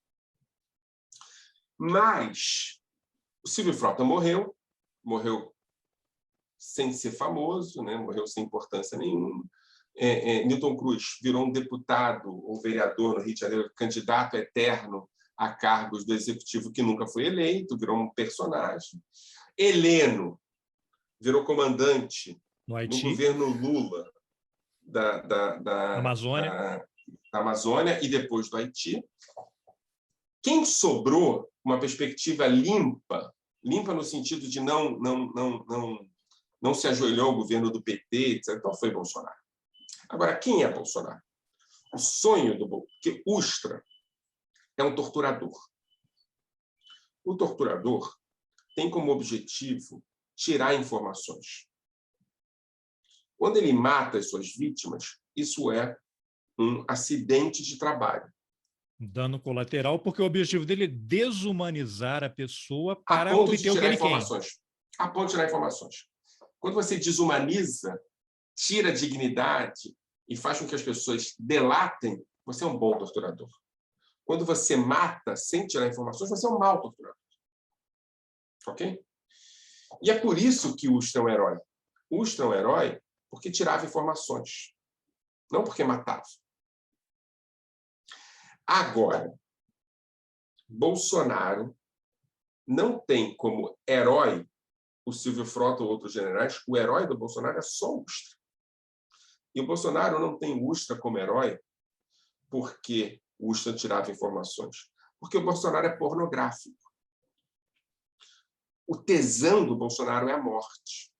Mas o Silvio Frota morreu sem ser famoso, né? Morreu sem importância nenhuma. Newton Cruz virou um deputado ou vereador no Rio de Janeiro, candidato eterno a cargos do executivo que nunca foi eleito, virou um personagem. Heleno virou comandante No no Haiti, governo Lula da Amazônia. Amazônia e depois do Haiti. Quem sobrou uma perspectiva limpa no sentido de não se ajoelhou ao governo do PT, etc., então foi Bolsonaro. Agora, quem é Bolsonaro? O sonho do Bolsonaro, porque Ustra é um torturador. O torturador tem como objetivo tirar informações. Quando ele mata as suas vítimas, isso é um acidente de trabalho. Dano colateral, porque o objetivo dele é desumanizar a pessoa a para ponto de obter o que tirar ele quer. informações. A ponto de tirar informações. Quando você desumaniza, tira a dignidade e faz com que as pessoas delatem, você é um bom torturador. Quando você mata sem tirar informações, você é um mau torturador. Ok? E é por isso que Ustra é um herói. Ustra é um herói porque tirava informações, não porque matava. Agora, Bolsonaro não tem como herói o Silvio Frota ou outros generais. O herói do Bolsonaro é só Ustra. E o Bolsonaro não tem Ustra como herói porque Ustra tirava informações. Porque o Bolsonaro é pornográfico. O tesão do Bolsonaro é a morte.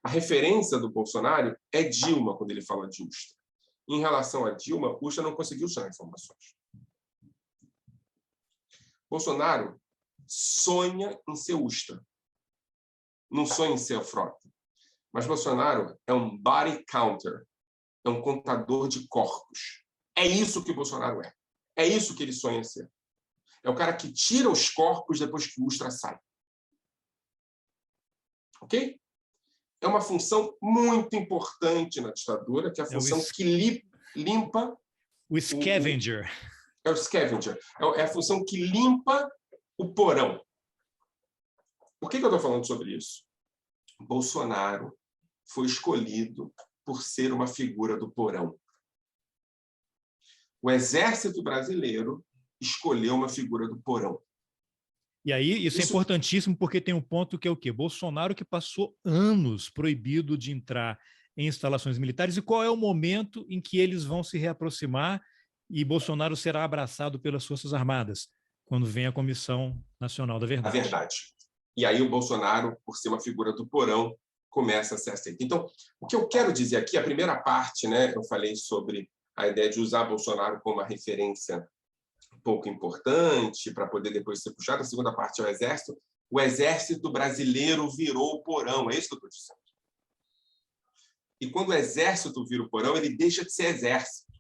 A referência do Bolsonaro é Dilma, quando ele fala de Ustra. Em relação a Dilma, Ustra não conseguiu tirar informações. Bolsonaro sonha em ser Ustra. Não sonha em ser a Frota. Mas Bolsonaro é um body counter. É um contador de corpos. É isso que o Bolsonaro é. É isso que ele sonha ser. É o cara que tira os corpos depois que o Ustra sai. Ok? É uma função muito importante na ditadura, que é a função que limpa... O scavenger. É o scavenger. É a função que limpa o porão. Por que eu estou falando sobre isso? Bolsonaro foi escolhido por ser uma figura do porão. O Exército Brasileiro escolheu uma figura do porão. E aí, isso é importantíssimo porque tem um ponto que é o quê? Bolsonaro que passou anos proibido de entrar em instalações militares, e qual é o momento em que eles vão se reaproximar e Bolsonaro será abraçado pelas Forças Armadas, quando vem a Comissão Nacional da Verdade. A verdade. E aí o Bolsonaro, por ser uma figura do porão, começa a ser aceito. Então, o que eu quero dizer aqui, a primeira parte, né, eu falei sobre a ideia de usar Bolsonaro como uma referência pouco importante para poder depois ser puxado. A segunda parte é o Exército. O Exército brasileiro virou o porão, é isso que eu estou dizendo. E quando o Exército vira o porão, ele deixa de ser Exército.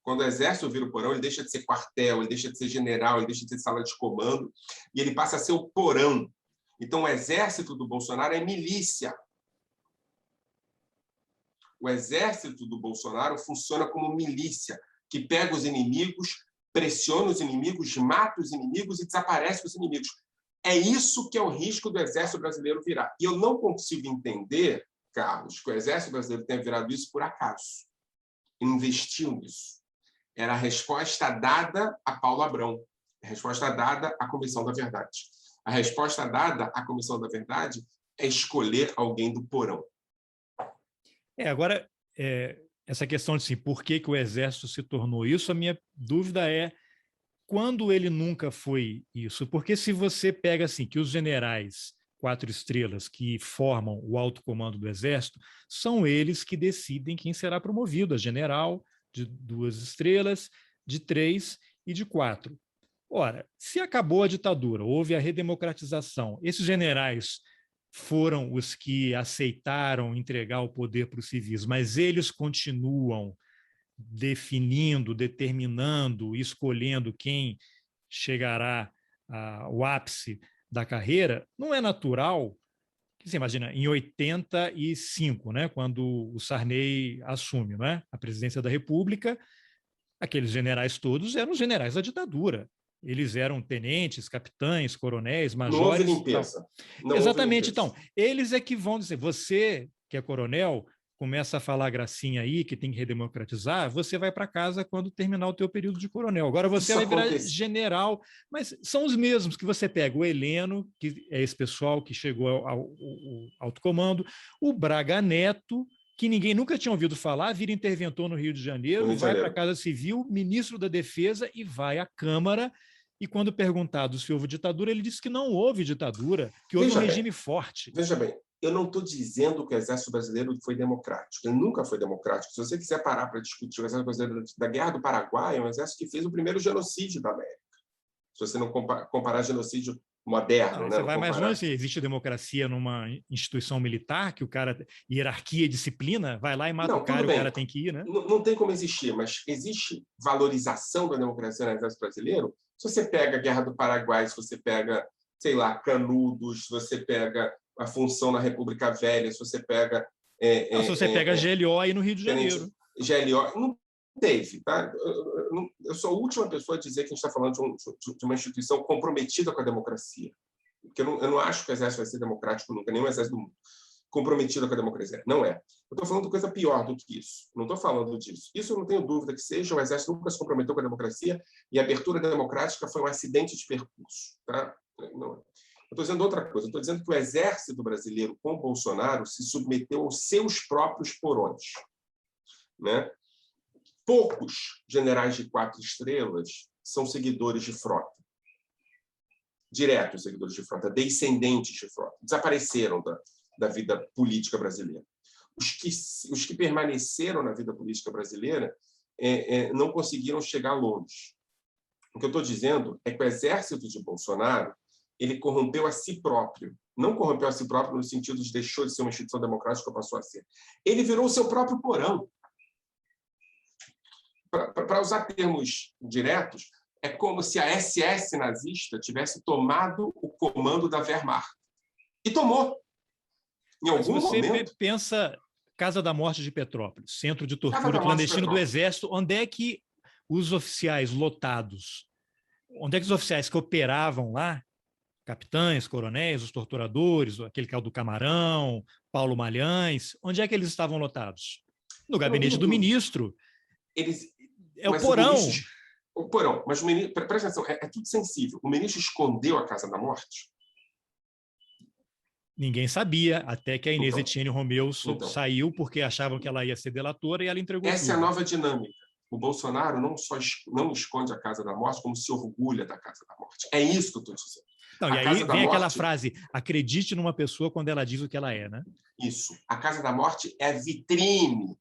Quando o Exército vira o porão, ele deixa de ser quartel, ele deixa de ser general, ele deixa de ser sala de comando, e ele passa a ser o porão. Então, o Exército do Bolsonaro é milícia. O Exército do Bolsonaro funciona como milícia, que pega os inimigos, pressiona os inimigos, mata os inimigos e desaparece os inimigos. É isso que é o risco do Exército Brasileiro virar. E eu não consigo entender, Carlos, que o Exército Brasileiro tenha virado isso por acaso. Investiu nisso. Era a resposta dada a Paulo Abrão, a resposta dada à Comissão da Verdade. A resposta dada à Comissão da Verdade é escolher alguém do porão. Agora, essa questão de assim, por que o Exército se tornou isso, a minha dúvida é quando ele nunca foi isso? Porque se você pega assim, que os generais 4 estrelas que formam o alto comando do Exército, são eles que decidem quem será promovido a general de 2 estrelas, de 3 e de 4. Ora, se acabou a ditadura, houve a redemocratização, esses generais foram os que aceitaram entregar o poder para os civis, mas eles continuam definindo, determinando, escolhendo quem chegará ao ápice da carreira, não é natural que você imagina, em 85, né, quando o Sarney assume, né, a presidência da República, aqueles generais todos eram generais da ditadura. Eles eram tenentes, capitães, coronéis, Não houve majores. limpeza. Não houve Exatamente. limpeza. Então, eles é que vão dizer, você que é coronel, começa a falar gracinha aí, que tem que redemocratizar, você vai para casa quando terminar o teu período de coronel. Agora você Isso vai virar acontece. general, mas são os mesmos que você pega. O Heleno, que é esse pessoal que chegou ao alto comando, o Braga Neto, que ninguém nunca tinha ouvido falar, vira interventor no Rio de Janeiro, vai para a Casa Civil, ministro da Defesa e vai à Câmara. E quando perguntado se houve ditadura, ele disse que não houve ditadura, que houve um regime forte. Veja bem, eu não estou dizendo que o Exército Brasileiro foi democrático. Ele nunca foi democrático. Se você quiser parar para discutir o Exército Brasileiro da Guerra do Paraguai, é um exército que fez o primeiro genocídio da América. Se você não comparar genocídio moderno. Não, né? Você vai mais longe, se existe democracia numa instituição militar, que o cara, hierarquia e disciplina, vai lá e mata o cara e o cara tem que ir, né? Não tem como existir, mas existe valorização da democracia no Exército Brasileiro? Se você pega a Guerra do Paraguai, se você pega, sei lá, Canudos, se você pega a função na República Velha, se você pega... se você pega GLO aí no Rio de Janeiro. GLO, não teve, tá? Eu sou a última pessoa a dizer que a gente está falando de uma instituição comprometida com a democracia. Porque eu não acho que o Exército vai ser democrático nunca, nenhum exército do mundo comprometido com a democracia. Não é. Eu estou falando de coisa pior do que isso. Não estou falando disso. Isso eu não tenho dúvida que seja. O Exército nunca se comprometeu com a democracia e a abertura democrática foi um acidente de percurso. Tá? Não é. Eu estou dizendo outra coisa. Eu estou dizendo que o Exército brasileiro, com Bolsonaro, se submeteu aos seus próprios porões. Né? Poucos generais de 4 estrelas são seguidores de frota. Diretos seguidores de frota, descendentes de frota. Desapareceram da vida política brasileira. Os que permaneceram na vida política brasileira não conseguiram chegar longe. O que eu estou dizendo é que o exército de Bolsonaro ele corrompeu a si próprio. Não corrompeu a si próprio no sentido de deixou de ser uma instituição democrática e passou a ser. Ele virou o seu próprio porão. Para usar termos diretos, é como se a SS nazista tivesse tomado o comando da Wehrmacht. E tomou. Em algum momento... Você pensa Casa da Morte de Petrópolis, centro de tortura clandestino do Exército, onde é que os oficiais lotados, onde é que os oficiais que operavam lá, capitães, coronéis, os torturadores, aquele que é o do Camarão, Paulo Malhães, onde é que eles estavam lotados? No gabinete do ministro. É o porão. O porão. Mas o ministro, presta atenção, é tudo sensível. O ministro escondeu a Casa da Morte? Ninguém sabia, até que a Inês Etienne Romeu saiu porque achavam que ela ia ser delatora e ela entregou Essa tudo. é a nova dinâmica. O Bolsonaro não só não esconde a Casa da Morte, como se orgulha da Casa da Morte. É isso que eu estou dizendo. Não, e aí vem aquela frase, acredite numa pessoa quando ela diz o que ela é, né? Isso. A Casa da Morte é a vitrine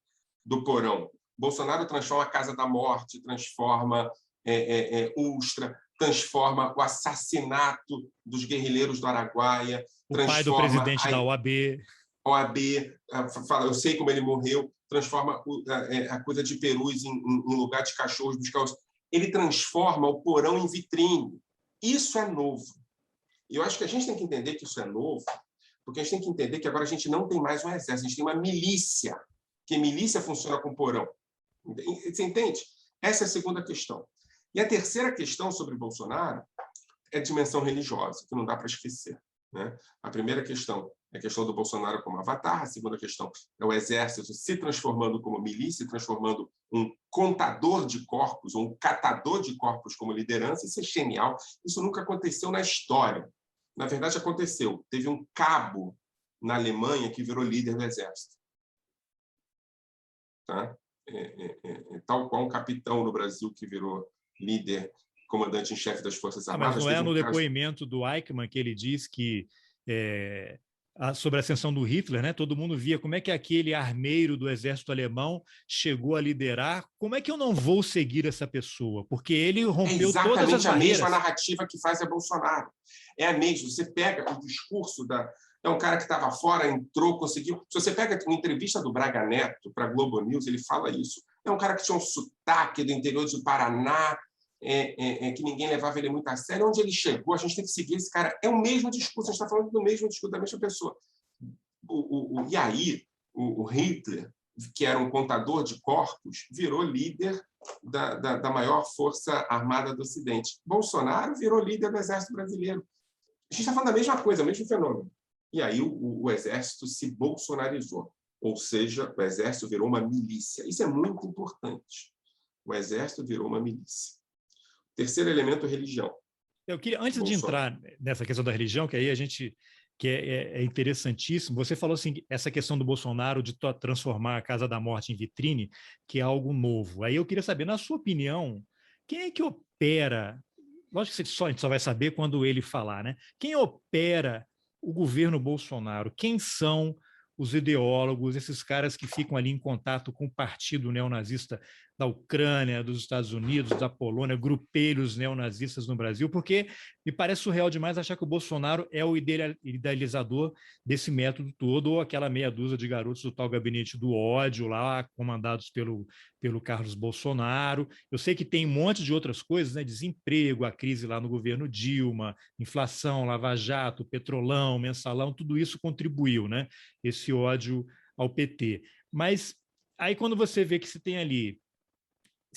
do porão. Bolsonaro transforma a Casa da Morte, transforma Ustra, transforma o assassinato dos guerrilheiros do Araguaia, o pai do presidente da OAB. Fala, eu sei como ele morreu, transforma a coisa de perus em lugar de cachorros buscar. Ele transforma o porão em vitrine. Isso é novo. E eu acho que a gente tem que entender que isso é novo, porque a gente tem que entender que agora a gente não tem mais um exército, a gente tem uma milícia, que milícia funciona com porão. Você entende? Essa é a segunda questão. E a terceira questão sobre Bolsonaro é a dimensão religiosa, que não dá para esquecer. Né? A primeira questão é a questão do Bolsonaro como avatar, a segunda questão é o exército se transformando como milícia, transformando um contador de corpos, ou um catador de corpos como liderança. Isso é genial. Isso nunca aconteceu na história. Na verdade, aconteceu. Teve um cabo na Alemanha que virou líder do exército. Tá? Tal qual um capitão no Brasil que virou líder comandante em chefe das Forças Mas Armadas. não é Teve no um caso... depoimento do Eichmann que ele diz que sobre a ascensão do Hitler, né? Todo mundo via como é que aquele armeiro do exército alemão chegou a liderar. Como é que eu não vou seguir essa pessoa? Porque ele rompeu todas as barreiras. É exatamente a mesma narrativa que faz a Bolsonaro. É a mesma. Você pega o discurso da... É um cara que estava fora, entrou, conseguiu... Se você pega uma entrevista do Braga Neto para a Globo News, ele fala isso. É um cara que tinha um sotaque do interior do Paraná, que ninguém levava ele muito a sério. Onde ele chegou, a gente tem que seguir esse cara. É o mesmo discurso, a gente está falando do mesmo discurso, da mesma pessoa. E aí, o Hitler, que era um contador de corpos, virou líder da maior força armada do Ocidente. Bolsonaro virou líder do Exército Brasileiro. A gente está falando da mesma coisa, o mesmo fenômeno. E aí o Exército se bolsonarizou, ou seja, o Exército virou uma milícia. Isso é muito importante. O Exército virou uma milícia. Terceiro elemento, religião. Eu queria, antes de entrar nessa questão da religião, que aí a gente... que é interessantíssimo. Você falou assim, essa questão do Bolsonaro de transformar a Casa da Morte em vitrine, que é algo novo. Aí eu queria saber, na sua opinião, quem é que opera? Lógico que a gente só vai saber quando ele falar, né? Quem opera o governo Bolsonaro? Quem são os ideólogos, esses caras que ficam ali em contato com o partido neonazista da Ucrânia, dos Estados Unidos, da Polônia, grupelhos neonazistas no Brasil, porque me parece surreal demais achar que o Bolsonaro é o idealizador desse método todo, ou aquela meia dúzia de garotos do tal gabinete do ódio lá, comandados pelo Carlos Bolsonaro. Eu sei que tem um monte de outras coisas, né? Desemprego, a crise lá no governo Dilma, inflação, Lava Jato, Petrolão, Mensalão, tudo isso contribuiu, né? Esse ódio ao PT. Mas aí quando você vê que se tem ali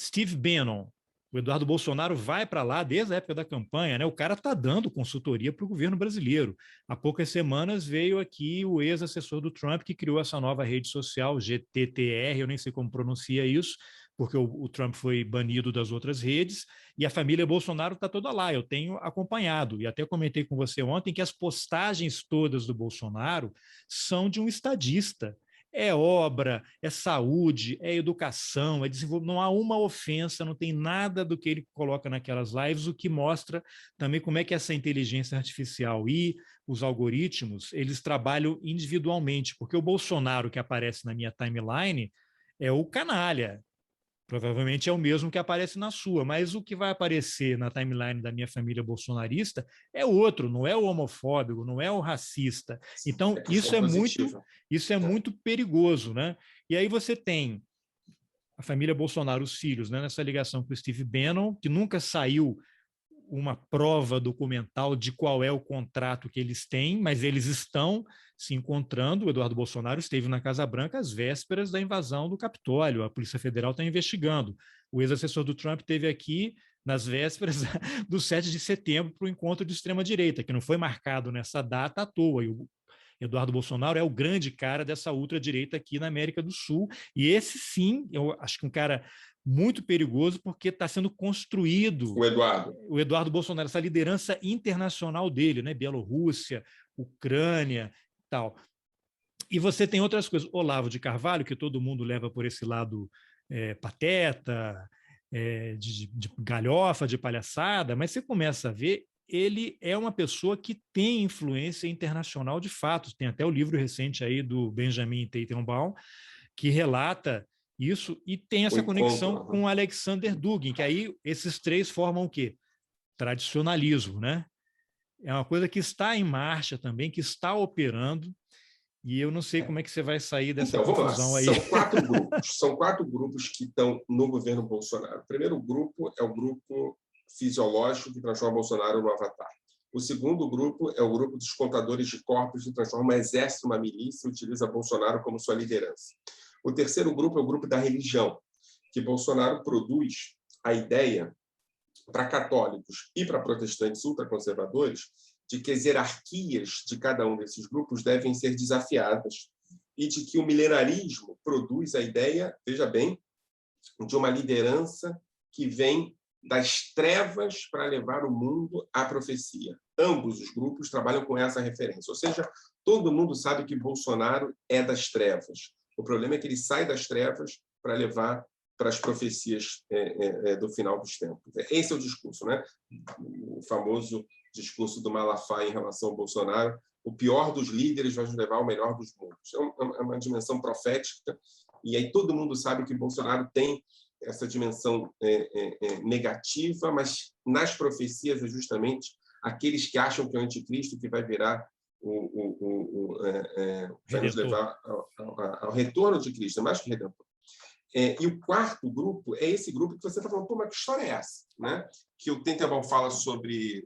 Steve Bannon, o Eduardo Bolsonaro vai para lá desde a época da campanha, né? O cara está dando consultoria para o governo brasileiro. Há poucas semanas veio aqui o ex-assessor do Trump que criou essa nova rede social, GTTR, eu nem sei como pronuncia isso, porque o Trump foi banido das outras redes, e a família Bolsonaro está toda lá, eu tenho acompanhado, e até comentei com você ontem que as postagens todas do Bolsonaro são de um estadista. É obra, é saúde, é educação, é desenvolvimento. Não há uma ofensa, não tem nada do que ele coloca naquelas lives, o que mostra também como é que essa inteligência artificial e os algoritmos, eles trabalham individualmente, porque o Bolsonaro que aparece na minha timeline é o canalha. Provavelmente é o mesmo que aparece na sua, mas o que vai aparecer na timeline da minha família bolsonarista é outro, não é o homofóbico, não é o racista. Então, isso é muito perigoso, né? E aí você tem a família Bolsonaro, os filhos, né, nessa ligação com o Steve Bannon, que nunca saiu uma prova documental de qual é o contrato que eles têm, mas eles estão se encontrando. O Eduardo Bolsonaro esteve na Casa Branca às vésperas da invasão do Capitólio. A Polícia Federal está investigando. O ex-assessor do Trump esteve aqui nas vésperas do 7 de setembro para o encontro de extrema-direita, que não foi marcado nessa data à toa. E o Eduardo Bolsonaro é o grande cara dessa ultradireita aqui na América do Sul. E esse, sim, eu acho que um cara muito perigoso, porque está sendo construído o Eduardo Bolsonaro, essa liderança internacional dele, né? Bielorrússia, Ucrânia e tal. E você tem outras coisas. Olavo de Carvalho, que todo mundo leva por esse lado pateta, de galhofa, de palhaçada, mas você começa a ver, ele é uma pessoa que tem influência internacional de fato. Tem até o livro recente aí do Benjamin Teitelbaum, que relata isso, e tem essa conexão com Alexander Dugin, que aí esses três formam o quê? Tradicionalismo, né? É uma coisa que está em marcha também, que está operando, e eu não sei como é que você vai sair dessa confusão aí. São quatro grupos que estão no governo Bolsonaro. O primeiro grupo é o grupo fisiológico que transforma Bolsonaro no avatar. O segundo grupo é o grupo dos contadores de corpos que transforma o exército numa milícia e utiliza Bolsonaro como sua liderança. O terceiro grupo é o grupo da religião, que Bolsonaro produz a ideia para católicos e para protestantes ultraconservadores de que as hierarquias de cada um desses grupos devem ser desafiadas e de que o milenarismo produz a ideia, veja bem, de uma liderança que vem das trevas para levar o mundo à profecia. Ambos os grupos trabalham com essa referência, ou seja, todo mundo sabe que Bolsonaro é das trevas. O problema é que ele sai das trevas para levar para as profecias do final dos tempos. Esse é o discurso, né? O famoso discurso do Malafaia em relação ao Bolsonaro: o pior dos líderes vai nos levar ao melhor dos mundos. É uma dimensão profética, e aí todo mundo sabe que Bolsonaro tem essa dimensão negativa, mas nas profecias é justamente aqueles que acham que é o anticristo que vai virar vai nos levar ao retorno de Cristo, mais que redentor. E o quarto grupo é esse grupo que você está falando: pô, mas que história é essa? Né? Que o Tenenbaum fala sobre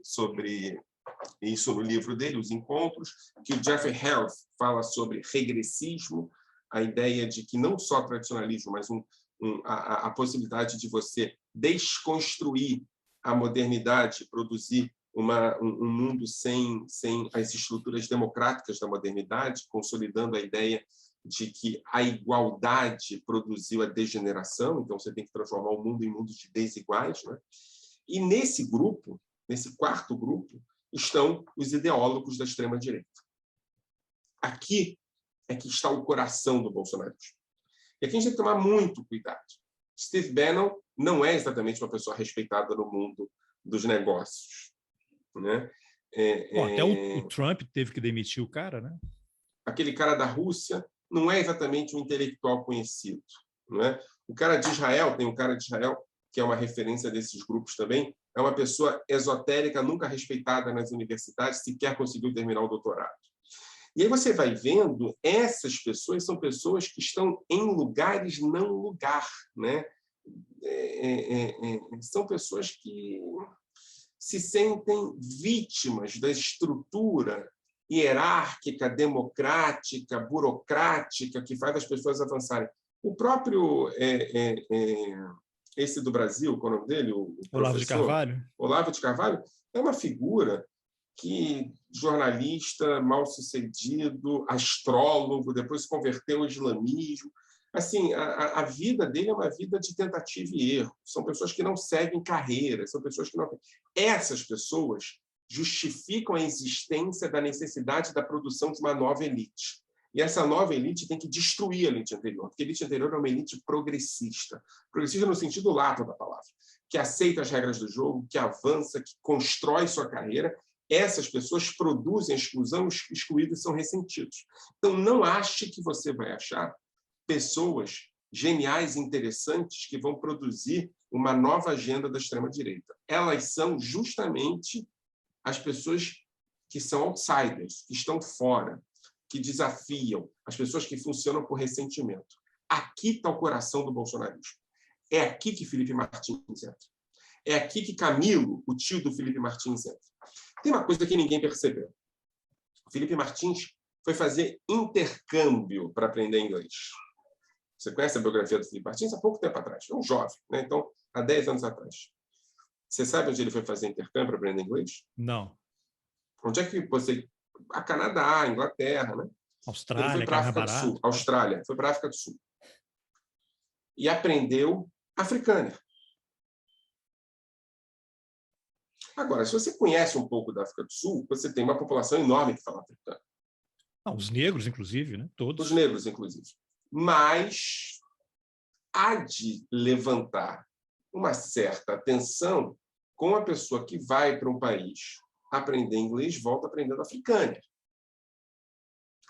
isso no livro dele, Os Encontros, que o Jeffrey Health fala sobre regressismo, a ideia de que não só tradicionalismo, mas a possibilidade de você desconstruir a modernidade, produzir um mundo sem as estruturas democráticas da modernidade, consolidando a ideia de que a igualdade produziu a degeneração, então você tem que transformar o mundo em mundos de desiguais, né? E nesse grupo, nesse quarto grupo, estão os ideólogos da extrema-direita. Aqui é que está o coração do bolsonarismo. E aqui a gente tem que tomar muito cuidado. Steve Bannon não é exatamente uma pessoa respeitada no mundo dos negócios, né? Bom, até o Trump teve que demitir o cara, né? Aquele cara da Rússia não é exatamente um intelectual conhecido, né? O cara de Israel, tem um cara de Israel que é uma referência desses grupos também, é uma pessoa esotérica, nunca respeitada nas universidades, sequer conseguiu terminar o doutorado. E aí você vai vendo, essas pessoas são pessoas que estão em lugares não lugar, né? São pessoas que se sentem vítimas da estrutura hierárquica, democrática, burocrática, que faz as pessoas avançarem. O próprio esse do Brasil, qual é o nome dele? O Olavo de Carvalho. Olavo de Carvalho é uma figura que, jornalista, mal-sucedido, astrólogo, depois se converteu ao islamismo. Assim, a vida dele é uma vida de tentativa e erro. São pessoas que não seguem carreira, são pessoas que não... Essas pessoas justificam a existência da necessidade da produção de uma nova elite. E essa nova elite tem que destruir a elite anterior, porque a elite anterior é uma elite progressista. Progressista no sentido lato da palavra, que aceita as regras do jogo, que avança, que constrói sua carreira. Essas pessoas produzem a exclusão, os excluídos são ressentidos. Então, não ache que você vai achar pessoas geniais e interessantes que vão produzir uma nova agenda da extrema-direita. Elas são justamente as pessoas que são outsiders, que estão fora, que desafiam, as pessoas que funcionam por ressentimento. Aqui está o coração do bolsonarismo. É aqui que Felipe Martins entra. É aqui que Camilo, o tio do Felipe Martins, entra. Tem uma coisa que ninguém percebeu. O Felipe Martins foi fazer intercâmbio para aprender inglês. Você conhece a biografia do Felipe Martins? Há pouco tempo atrás. É um jovem, né? Então, há 10 anos atrás. Você sabe onde ele foi fazer intercâmbio para aprender inglês? Não. Onde é que você... A Canadá, Inglaterra, né? Austrália, ele foi para a África do Sul. Austrália, foi para a África do Sul. E aprendeu africâner. Agora, se você conhece um pouco da África do Sul, você tem uma população enorme que fala africano. Os negros, inclusive, né? Todos. Os negros, inclusive. Mas há de levantar uma certa atenção com a pessoa que vai para um país aprender inglês, volta aprendendo africâner,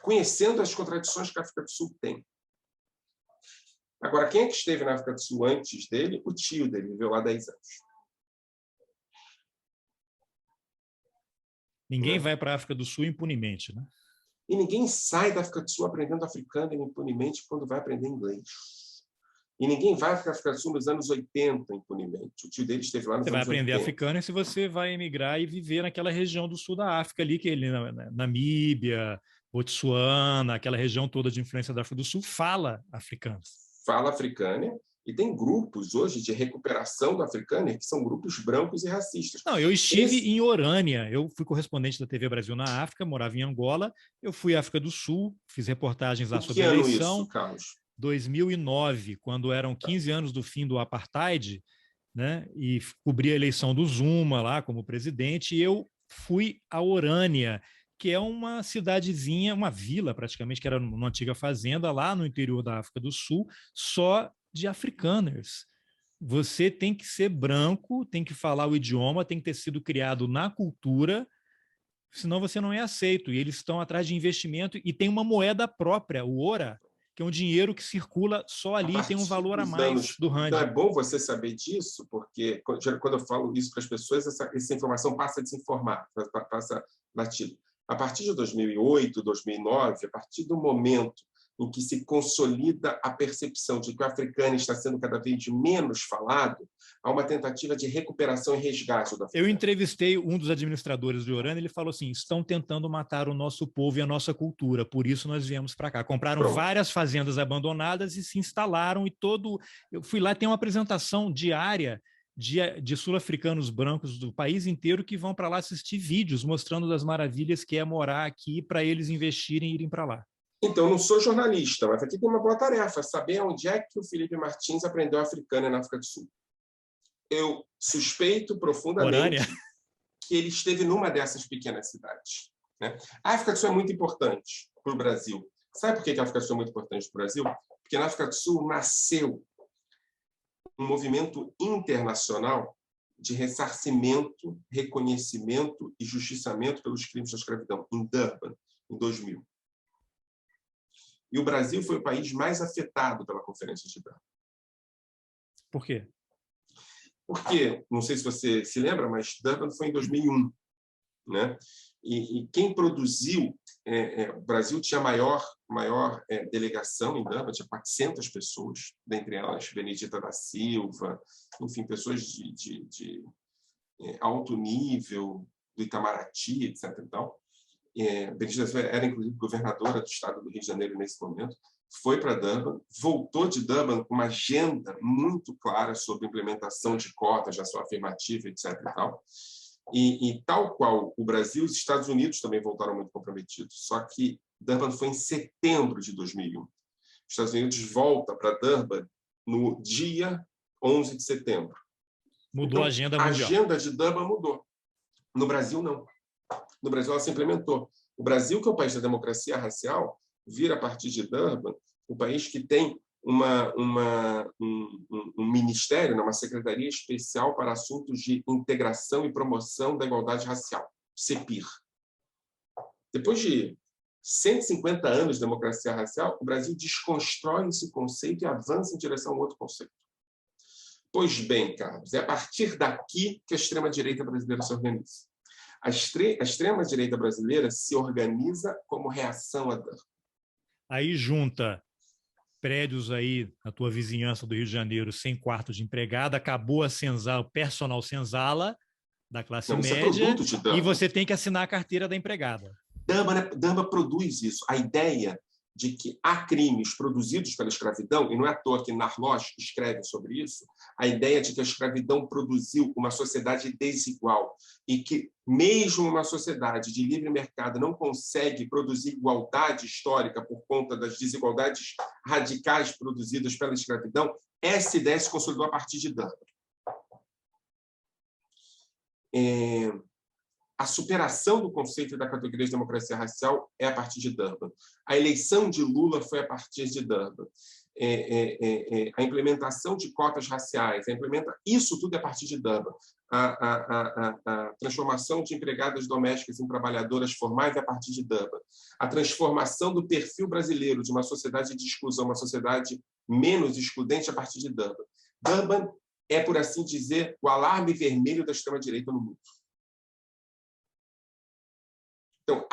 conhecendo as contradições que a África do Sul tem. Agora, quem é que esteve na África do Sul antes dele? O tio dele, viveu lá 10 anos. Ninguém vai para a África do Sul impunemente, né? E ninguém sai da África do Sul aprendendo africano impunemente quando vai aprender inglês. E ninguém vai para a África do Sul nos anos 80 impunemente. O tio dele esteve lá nos anos 80. Você vai aprender africano se você vai emigrar e viver naquela região do sul da África ali, que ele, Namíbia, Botsuana, aquela região toda de influência da África do Sul, fala africano. Fala africano. E tem grupos hoje de recuperação do africano que são grupos brancos e racistas. Não, eu estive em Orânia, eu fui correspondente da TV Brasil na África, morava em Angola, eu fui à África do Sul, fiz reportagens lá sobre a eleição. Isso, Carlos? 2009, quando eram 15 anos do fim do apartheid, né, e cobri a eleição do Zuma lá como presidente, e eu fui a Orânia, que é uma cidadezinha, uma vila praticamente, que era uma antiga fazenda lá no interior da África do Sul, só de Afrikaners. Você tem que ser branco, tem que falar o idioma, tem que ter sido criado na cultura, senão você não é aceito. E eles estão atrás de investimento e tem uma moeda própria, o Ora, que é um dinheiro que circula só ali e tem um valor a mais do rand. Então é bom você saber disso, porque quando eu falo isso para as pessoas, essa informação passa desinformada, passa batido. A partir de 2008, 2009, a partir do momento em que se consolida a percepção de que o africano está sendo cada vez menos falado, há uma tentativa de recuperação e resgate do africano. Eu entrevistei um dos administradores do Orano, ele falou assim, estão tentando matar o nosso povo e a nossa cultura, por isso nós viemos para cá. Compraram várias fazendas abandonadas e se instalaram, e eu fui lá, tem uma apresentação diária de sul-africanos brancos do país inteiro que vão para lá assistir vídeos mostrando das maravilhas que é morar aqui para eles investirem e irem para lá. Então, eu não sou jornalista, mas aqui tem uma boa tarefa, saber onde é que o Felipe Martins aprendeu africano na África do Sul. Eu suspeito profundamente que ele esteve numa dessas pequenas cidades, né? A África do Sul é muito importante para o Brasil. Sabe por que a África do Sul é muito importante para o Brasil? Porque na África do Sul nasceu um movimento internacional de ressarcimento, reconhecimento e justiçamento pelos crimes da escravidão, em Durban, em 2000. E o Brasil foi o país mais afetado pela Conferência de Durban. Por quê? Porque, não sei se você se lembra, mas Durban foi em 2001. Né? E quem produziu... o Brasil tinha a maior delegação em Durban, tinha 400 pessoas, dentre elas Benedita da Silva, enfim, pessoas de alto nível, do Itamaraty, etc. E tal. Benedita da Silva era, inclusive, governadora do estado do Rio de Janeiro nesse momento, foi para Durban, voltou de Durban com uma agenda muito clara sobre implementação de cotas, de ação afirmativa, etc. E tal. E tal qual o Brasil, os Estados Unidos também voltaram muito comprometidos. Só que Durban foi em setembro de 2001. Os Estados Unidos volta para Durban no dia 11 de setembro. Mudou então, a agenda mundial. A agenda de Durban mudou. No Brasil, não. No Brasil, ela se implementou. O Brasil, que é o país da democracia racial, vira, a partir de Durban, o país que tem um ministério, uma secretaria especial para assuntos de integração e promoção da igualdade racial, CEPIR. Depois de 150 anos de democracia racial, o Brasil desconstrói esse conceito e avança em direção a um outro conceito. Pois bem, Carlos, é a partir daqui que a extrema-direita brasileira se organiza. A extrema-direita brasileira se organiza como reação a Durban. Aí junta prédios aí na tua vizinhança do Rio de Janeiro sem quarto de empregada, acabou a senzala, o personal senzala da classe média, e você tem que assinar a carteira da empregada. Durban produz isso. A ideia de que há crimes produzidos pela escravidão, e não é à toa que Narloch escreve sobre isso, a ideia de que a escravidão produziu uma sociedade desigual e que, mesmo uma sociedade de livre mercado, não consegue produzir igualdade histórica por conta das desigualdades radicais produzidas pela escravidão, essa ideia se consolidou a partir de Durban. A superação do conceito da categoria de democracia racial é a partir de Durban. A eleição de Lula foi a partir de Durban. A implementação de cotas raciais, isso tudo é a partir de Durban. A transformação de empregadas domésticas em trabalhadoras formais é a partir de Durban. A transformação do perfil brasileiro de uma sociedade de exclusão, uma sociedade menos excludente, é a partir de Durban. Durban é, por assim dizer, o alarme vermelho da extrema-direita no mundo. Então,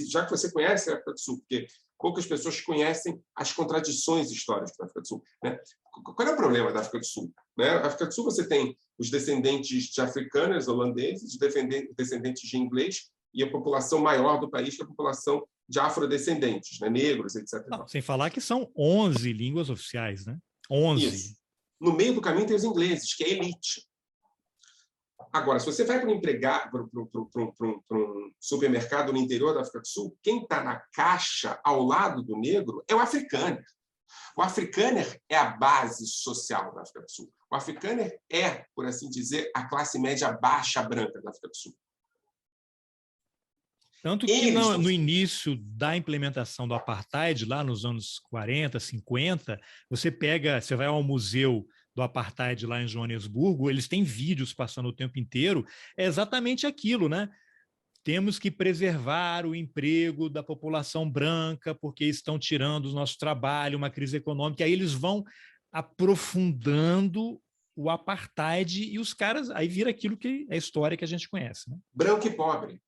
já que você conhece a África do Sul, porque poucas pessoas conhecem as contradições históricas da África do Sul, né? Qual é o problema da África do Sul? Na África do Sul você tem os descendentes de africanos, holandeses, descendentes de inglês, e a população maior do país, que é a população de afrodescendentes, né? Negros, etc. Não, sem falar que são 11 línguas oficiais, né? 11. Isso. No meio do caminho tem os ingleses, que é a elite. Agora, se você vai para um supermercado no interior da África do Sul, quem está na caixa ao lado do negro é o africâner. O africâner é a base social da África do Sul. O africâner é, por assim dizer, a classe média baixa branca da África do Sul. Tanto que no início da implementação do apartheid, lá nos anos 40, 50, você vai ao museu do apartheid lá em Joanesburgo, eles têm vídeos passando o tempo inteiro, é exatamente aquilo, né? Temos que preservar o emprego da população branca, porque estão tirando o nosso trabalho, uma crise econômica. Aí eles vão aprofundando o apartheid e os caras... Aí vira aquilo que é a história que a gente conhece. Né? Branco e pobre.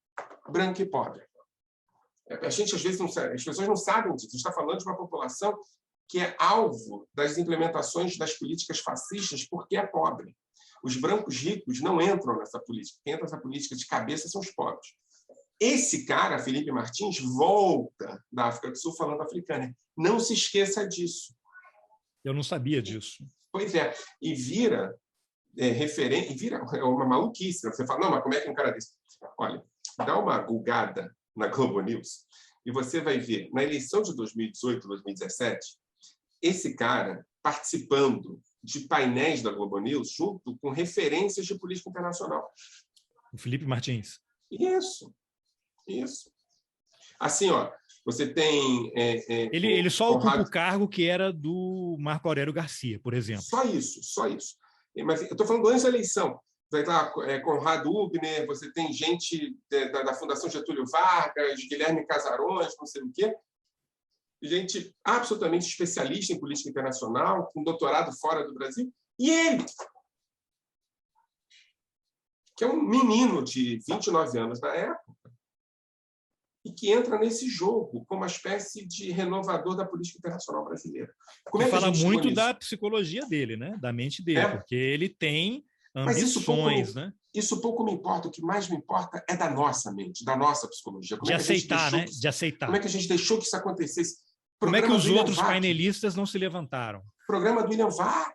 Branco e pobre. A gente, às vezes, não sabe, as pessoas não sabem disso. A gente está falando de uma população que é alvo das implementações das políticas fascistas porque é pobre. Os brancos ricos não entram nessa política. Quem entra nessa política de cabeça são os pobres. Esse cara, Felipe Martins, volta da África do Sul falando africano. Não se esqueça disso. Eu não sabia disso. Pois é. E vira referente, e vira uma maluquice. Você fala, não, mas como é que um cara desse... Olha, dá uma gulgada na Globo News e você vai ver, na eleição de 2018, 2017, esse cara participando de painéis da Globo News junto com referências de política internacional. O Felipe Martins. Isso. Assim, ó, você tem... Ele só ocupa o cargo que era do Marco Aurélio Garcia, por exemplo. Só isso. Mas eu estou falando antes da eleição. Vai lá, Conrado Ubner, você tem gente da Fundação Getúlio Vargas, Guilherme Casarões, não sei o quê. Gente absolutamente especialista em política internacional, com doutorado fora do Brasil. E ele, que é um menino de 29 anos na época, e que entra nesse jogo como uma espécie de renovador da política internacional brasileira. Como é que fala muito da psicologia dele, né? Da mente dele, porque ele tem ambições, né? Isso pouco me importa. O que mais me importa é da nossa mente, da nossa psicologia. De aceitar, né? De aceitar. Como é que a gente deixou que isso acontecesse? Como é que os outros painelistas não se levantaram? Programa do William Vac,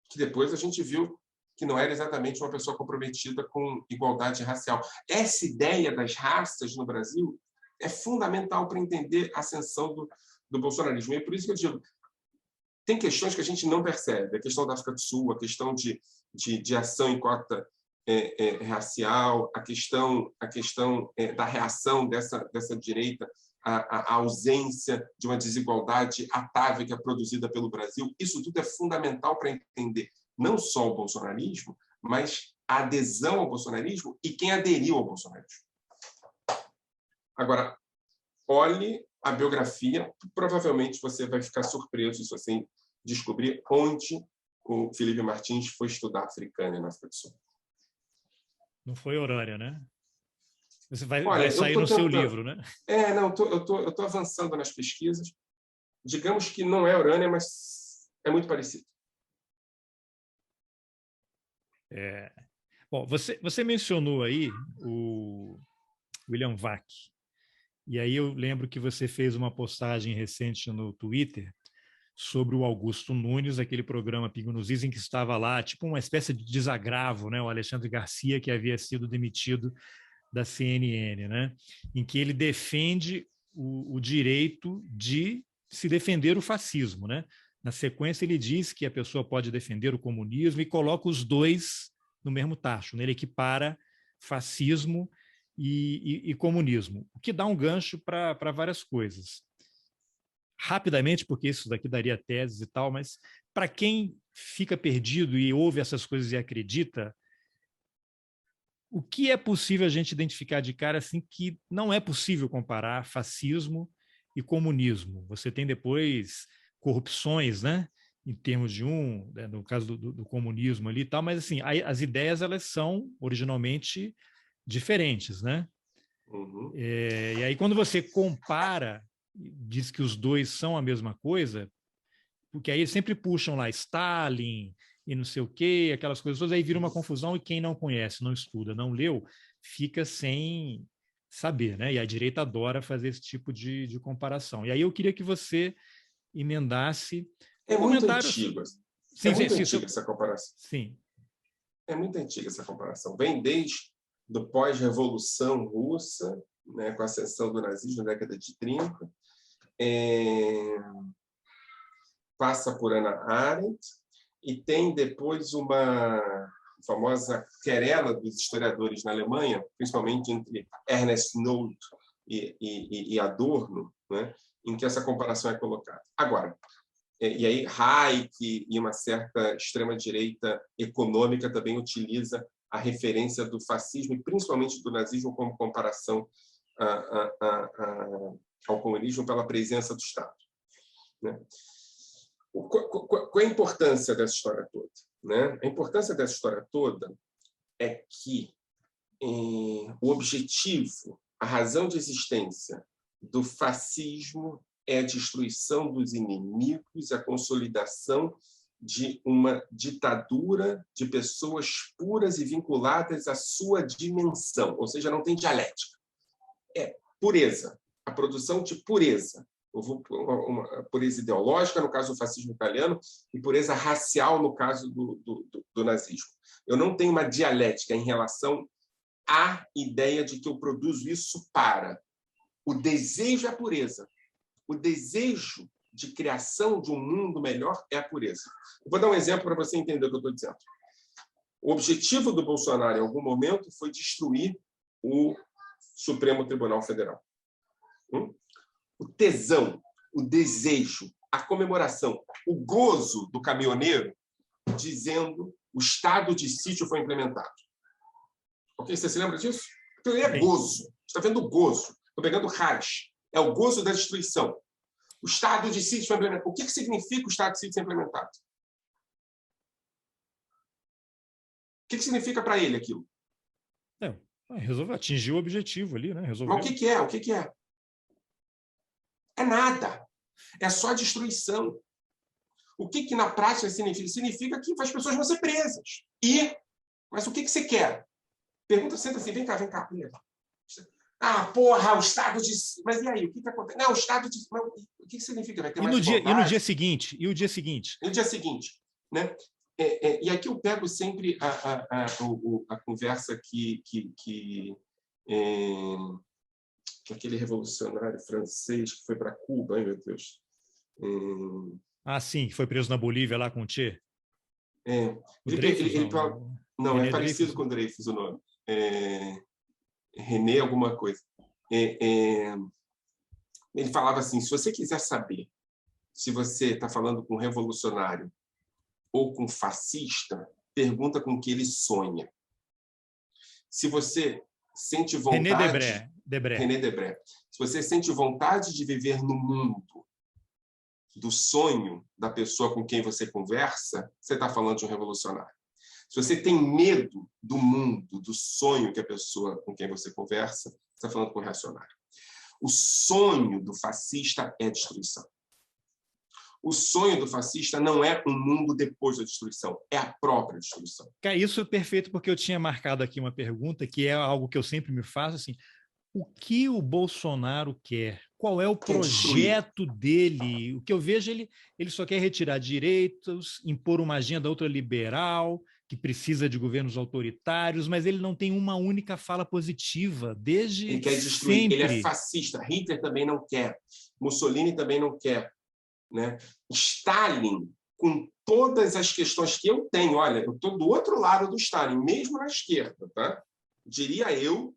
que depois a gente viu que não era exatamente uma pessoa comprometida com igualdade racial. Essa ideia das raças no Brasil é fundamental para entender a ascensão do bolsonarismo. E é por isso que eu digo, tem questões que a gente não percebe. A questão da África do Sul, a questão de ação em cota racial, a questão da reação dessa direita à ausência de uma desigualdade atávica produzida pelo Brasil. Isso tudo é fundamental para entender não só o bolsonarismo, mas a adesão ao bolsonarismo e quem aderiu ao bolsonarismo. Agora, olhe a biografia, provavelmente você vai ficar surpreso se você descobrir onde o Felipe Martins foi estudar africana na África do Sul. Não foi Orânia, né? Você vai sair no seu livro, né? Não, eu tô avançando nas pesquisas. Digamos que não é Orânia, mas é muito parecido. Bom, você mencionou aí o William Vac. E aí eu lembro que você fez uma postagem recente no Twitter sobre o Augusto Nunes, aquele programa Pingo nos Is, em que estava lá, tipo uma espécie de desagravo, né? O Alexandre Garcia, que havia sido demitido da CNN, né? Em que ele defende o direito de se defender o fascismo, né? Na sequência, ele diz que a pessoa pode defender o comunismo e coloca os dois no mesmo tacho, né? Ele equipara fascismo e comunismo, o que dá um gancho para várias coisas. Rapidamente, porque isso daqui daria teses e tal, mas para quem fica perdido e ouve essas coisas e acredita, o que é possível a gente identificar de cara assim que não é possível comparar fascismo e comunismo? Você tem depois corrupções, né? Em termos de no caso do comunismo ali e tal, mas assim, as ideias elas são originalmente diferentes, né? Uhum. E aí quando você compara, diz que os dois são a mesma coisa, porque aí eles sempre puxam lá Stalin e não sei o quê, aquelas coisas todas, aí vira uma confusão e quem não conhece, não estuda, não leu, fica sem saber, né? E a direita adora fazer esse tipo de comparação. E aí eu queria que você emendasse comentários. É muito antiga essa comparação. Sim. É muito antiga essa comparação. Vem desde do pós-revolução russa, né, com a ascensão do nazismo na década de 30, passa por Hannah Arendt, e tem depois uma famosa querela dos historiadores na Alemanha, principalmente entre Ernest Nolte e Adorno, né, em que essa comparação é colocada. Agora, e aí Hayek e uma certa extrema-direita econômica também utiliza a referência do fascismo e principalmente do nazismo como comparação ao comunismo pela presença do Estado, né? Qual é a importância dessa história toda, né? A importância dessa história toda é que o objetivo, a razão de existência do fascismo é a destruição dos inimigos, a consolidação de uma ditadura de pessoas puras e vinculadas à sua dimensão, ou seja, não tem dialética. É pureza, a produção de pureza. Uma pureza ideológica, no caso do fascismo italiano, e pureza racial, no caso do nazismo. Eu não tenho uma dialética em relação à ideia de que eu produzo isso para. O desejo é a pureza. O desejo de criação de um mundo melhor é a pureza. Eu vou dar um exemplo para você entender o que eu estou dizendo. O objetivo do Bolsonaro, em algum momento, foi destruir o Supremo Tribunal Federal. O tesão, o desejo, a comemoração, o gozo do caminhoneiro dizendo o estado de sítio foi implementado. Ok? Você se lembra disso? Então, é gozo. Você está vendo o gozo. Estou pegando Reich. É o gozo da destruição. O estado de sítio foi implementado. O que significa o estado de sítio ser implementado? O que significa para ele aquilo? Resolveu atingir o objetivo ali, né? Resolveu. Mas o que é? O que é? É nada. É só destruição. O que na prática significa? Significa que as pessoas vão ser presas. Mas o que você quer? Pergunta, senta assim, vem cá, presa. Porra, o estado de... Mas e aí, o que acontece? Não, o estado de... Mas, o que significa? Vai ter mais e no dia seguinte? E o dia seguinte? E o dia seguinte, né? E aqui eu pego sempre a conversa que aquele revolucionário francês que foi para Cuba, ai meu Deus. Sim, que foi preso na Bolívia lá com o Che. Ele fala, não, René é parecido Dreyfus. com Dreyfus o nome. René alguma coisa. Ele falava assim, se você quiser saber se você está falando com um revolucionário ou com um fascista, pergunta com que ele sonha. Se você sente vontade... René Debré. Se você sente vontade de viver no mundo do sonho da pessoa com quem você conversa, você está falando de um revolucionário. Se você tem medo do mundo, do sonho que a pessoa com quem você conversa, você está falando com um reacionário. O sonho do fascista é a destruição. O sonho do fascista não é um mundo depois da destruição, é a própria destruição. Isso é perfeito, porque eu tinha marcado aqui uma pergunta, que é algo que eu sempre me faço, assim, o que o Bolsonaro quer? Qual é o projeto dele? O que eu vejo, ele só quer retirar direitos, impor uma agenda ultraliberal, que precisa de governos autoritários, mas ele não tem uma única fala positiva, desde ele quer destruir, sempre. Ele é fascista, Hitler também não quer, Mussolini também não quer, né? Stalin, com todas as questões que eu tenho, olha, eu estou do outro lado do Stalin, mesmo na esquerda, tá? Diria eu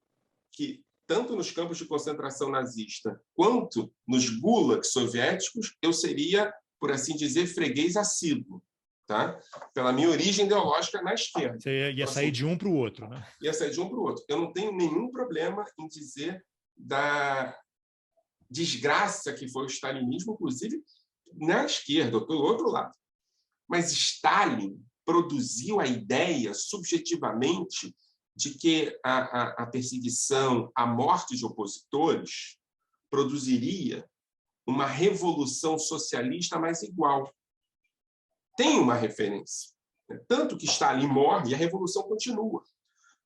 que tanto nos campos de concentração nazista quanto nos gulags soviéticos, eu seria, por assim dizer, freguês assíduo, tá? Pela minha origem ideológica na esquerda. Você ia sair de um para o outro, né? Ia sair de um para o outro. Eu não tenho nenhum problema em dizer da desgraça que foi o stalinismo, inclusive na esquerda, eu estou do outro lado. Mas Stalin produziu a ideia, subjetivamente, de que a perseguição, a morte de opositores produziria uma revolução socialista mais igual. Tem uma referência. Tanto que Stalin morre e a revolução continua.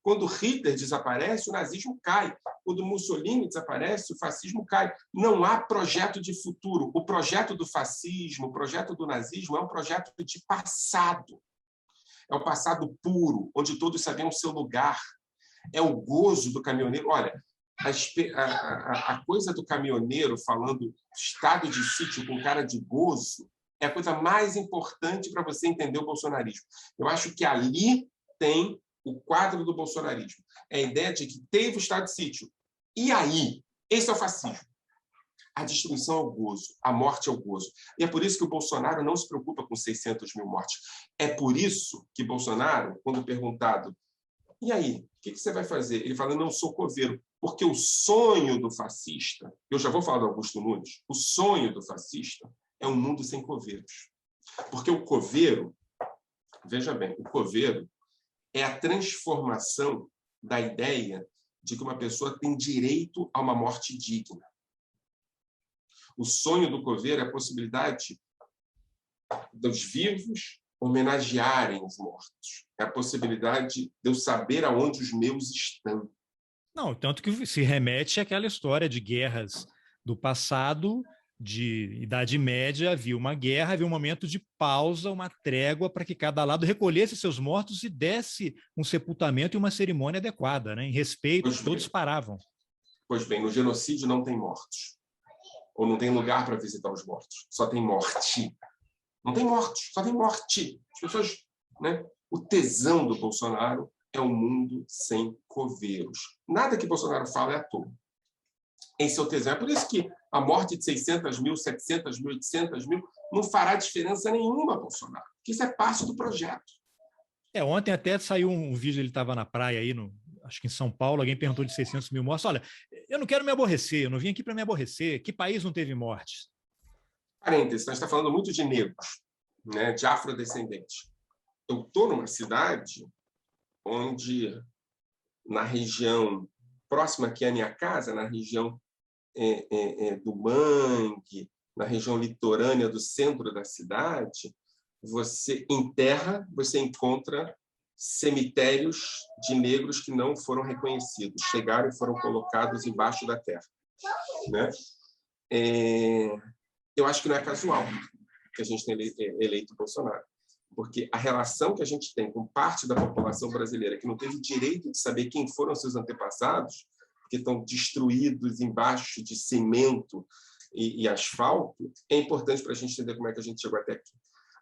Quando Hitler desaparece, o nazismo cai. Quando Mussolini desaparece, o fascismo cai. Não há projeto de futuro. O projeto do fascismo, o projeto do nazismo é um projeto de passado. É o passado puro, onde todos sabiam o seu lugar. É o gozo do caminhoneiro. Olha, a coisa do caminhoneiro falando estado de sítio com cara de gozo é a coisa mais importante para você entender o bolsonarismo. Eu acho que ali tem o quadro do bolsonarismo. É a ideia de que teve o estado de sítio. E aí? Esse é o fascismo. A destruição é o gozo, a morte é o gozo. E é por isso que o Bolsonaro não se preocupa com 600 mil mortes. É por isso que Bolsonaro, quando perguntado, e aí, o que você vai fazer? Ele fala, não sou coveiro, porque o sonho do fascista, eu já vou falar do Augusto Nunes, o sonho do fascista é um mundo sem coveiros. Porque o coveiro, veja bem, o coveiro é a transformação da ideia de que uma pessoa tem direito a uma morte digna. O sonho do coveiro é a possibilidade dos vivos homenagearem os mortos. É a possibilidade de eu saber aonde os meus estão. Não, tanto que se remete àquela história de guerras do passado, de Idade Média, havia uma guerra, havia um momento de pausa, uma trégua para que cada lado recolhesse seus mortos e desse um sepultamento e uma cerimônia adequada, né? Em respeito, todos paravam. Pois bem, no genocídio não tem mortos. Ou não tem lugar para visitar os mortos. Só tem morte. Não tem mortos, só tem morte. As pessoas, né? O tesão do Bolsonaro é um mundo sem coveiros. Nada que Bolsonaro fala é à toa. Esse é o tesão. É por isso que a morte de 600 mil, 700 mil, 800 mil não fará diferença nenhuma, Bolsonaro. Porque isso é parte do projeto. Ontem até saiu um vídeo, ele estava na praia aí, acho que em São Paulo, alguém perguntou de 600 mil mortes. Olha, eu não quero me aborrecer, eu não vim aqui para me aborrecer. Que país não teve mortes? Parênteses, nós estamos falando muito de negros, né, de afrodescendentes. Eu estou numa cidade onde, na região próxima aqui à minha casa, na região do Mangue, na região litorânea do centro da cidade, em terra, você encontra cemitérios de negros que não foram reconhecidos, chegaram e foram colocados embaixo da terra, né? Eu acho que não é casual que a gente tenha eleito Bolsonaro, porque a relação que a gente tem com parte da população brasileira que não teve direito de saber quem foram seus antepassados, que estão destruídos embaixo de cimento e asfalto, é importante para a gente entender como é que a gente chegou até aqui.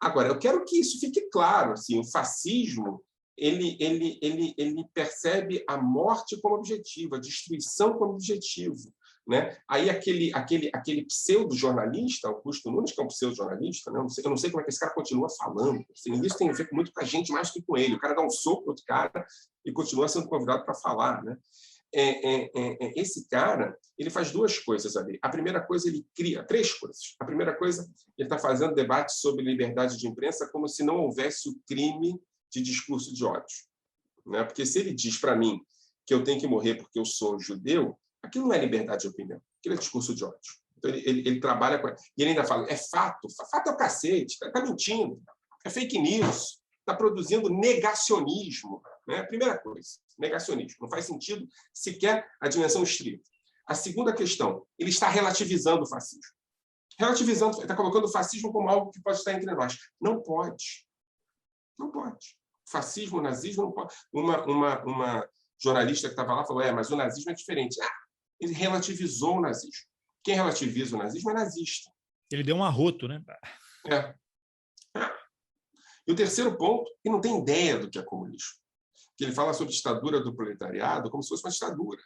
Agora, eu quero que isso fique claro, assim, o fascismo ele percebe a morte como objetivo, a destruição como objetivo, né? Aí aquele pseudo-jornalista, Augusto Nunes, que é um pseudo-jornalista, né? Eu não sei como é que esse cara continua falando. Assim, isso tem a ver muito com a gente mais que com ele. O cara dá um soco no outro cara e continua sendo convidado para falar, né? Esse cara, ele faz duas coisas ali. A primeira coisa, ele cria três coisas. A primeira coisa, ele está fazendo debate sobre liberdade de imprensa como se não houvesse o crime de discurso de ódio, né? Porque se ele diz para mim que eu tenho que morrer porque eu sou judeu, aquilo não é liberdade de opinião, aquilo é discurso de ódio. Então ele trabalha com... E ele ainda fala, é fato, fato é o cacete, está mentindo, é fake news, está produzindo negacionismo, né? Primeira coisa, negacionismo. Não faz sentido sequer a dimensão estrita. A segunda questão, ele está relativizando o fascismo. Relativizando, está colocando o fascismo como algo que pode estar entre nós. Não pode. Não pode. Fascismo, nazismo, não pode. Uma jornalista que estava lá falou, mas o nazismo é diferente. Ele relativizou o nazismo. Quem relativiza o nazismo é nazista. Ele deu um arroto, né? E o terceiro ponto, ele não tem ideia do que é comunismo. Que ele fala sobre ditadura do proletariado como se fosse uma ditadura.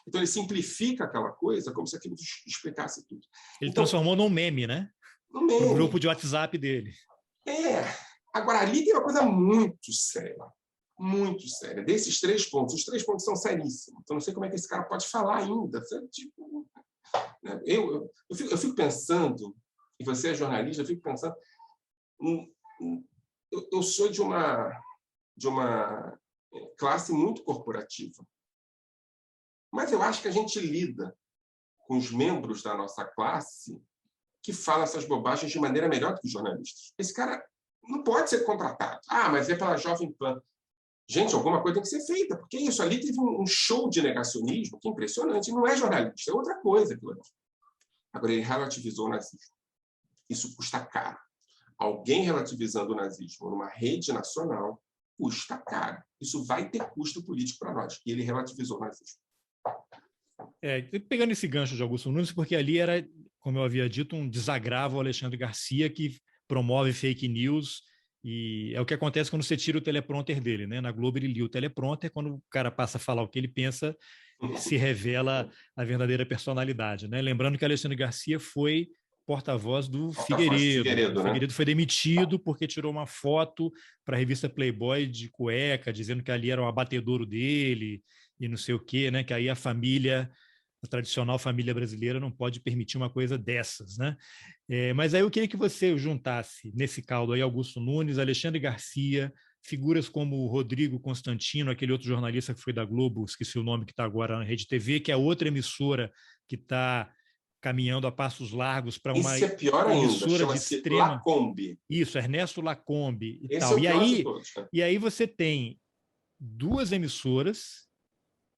Então ele simplifica aquela coisa como se aquilo explicasse tudo. Ele transformou num meme, né? No meme. No grupo de WhatsApp dele. Agora, ali tem uma coisa muito séria. Muito séria. Desses três pontos, os três pontos são seríssimos. Então, não sei como é que esse cara pode falar ainda. Tipo, eu fico pensando, e você é jornalista, eu fico pensando, eu sou de uma classe muito corporativa. Mas eu acho que a gente lida com os membros da nossa classe que falam essas bobagens de maneira melhor do que os jornalistas. Esse cara não pode ser contratado. Mas é pela Jovem Pan. Gente, alguma coisa tem que ser feita, porque isso ali teve um show de negacionismo que é impressionante. Não é jornalista, é outra coisa. Agora, ele relativizou o nazismo. Isso custa caro. Alguém relativizando o nazismo numa rede nacional custa caro. Isso vai ter custo político para nós. E ele relativizou o nazismo. Pegando esse gancho de Augusto Nunes, porque ali era, como eu havia dito, um desagravo ao Alexandre Garcia, que promove fake news E é o que acontece quando você tira o teleprompter dele, né? Na Globo ele lia o teleprompter, quando o cara passa a falar o que ele pensa, se revela a verdadeira personalidade, né? Lembrando que Alexandre Garcia foi porta-voz do Porta-voz do Figueiredo. O Figueiredo, né? Figueiredo foi demitido porque tirou uma foto para a revista Playboy de cueca, dizendo que ali era um abatedouro dele e não sei o quê, né? Que aí a família, a tradicional família brasileira, não pode permitir uma coisa dessas, né? Mas aí eu queria que você juntasse nesse caldo aí Augusto Nunes, Alexandre Garcia, figuras como o Rodrigo Constantino, aquele outro jornalista que foi da Globo, esqueci o nome, que está agora na Rede TV, que é outra emissora que está caminhando a passos largos para uma Isso é pior ainda, emissora de chama-se extrema... Lacombe. Isso, Ernesto Lacombe e Esse é tal. o pior de todos, né? E aí você tem duas emissoras,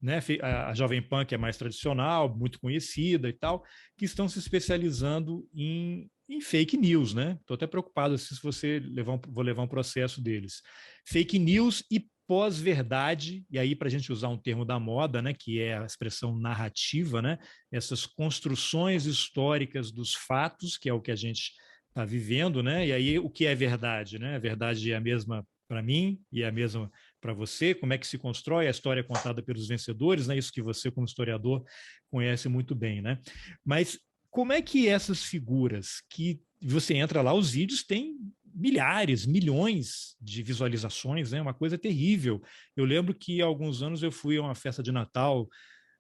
né, a Jovem Pan, que é mais tradicional, muito conhecida e tal, que estão se especializando em fake news, né? Estou até preocupado se você vou levar um processo deles. Fake news e pós-verdade, e aí para a gente usar um termo da moda, né, que é a expressão narrativa, né, essas construções históricas dos fatos, que é o que a gente está vivendo, né? E aí o que é verdade, né? A verdade é a mesma para mim e é a mesma para você, como é que se constrói a história contada pelos vencedores, né? Isso que você, como historiador, conhece muito bem, né? Mas como é que essas figuras que você entra lá, os vídeos têm milhares, milhões de visualizações, né? Uma coisa terrível. Eu lembro que há alguns anos eu fui a uma festa de Natal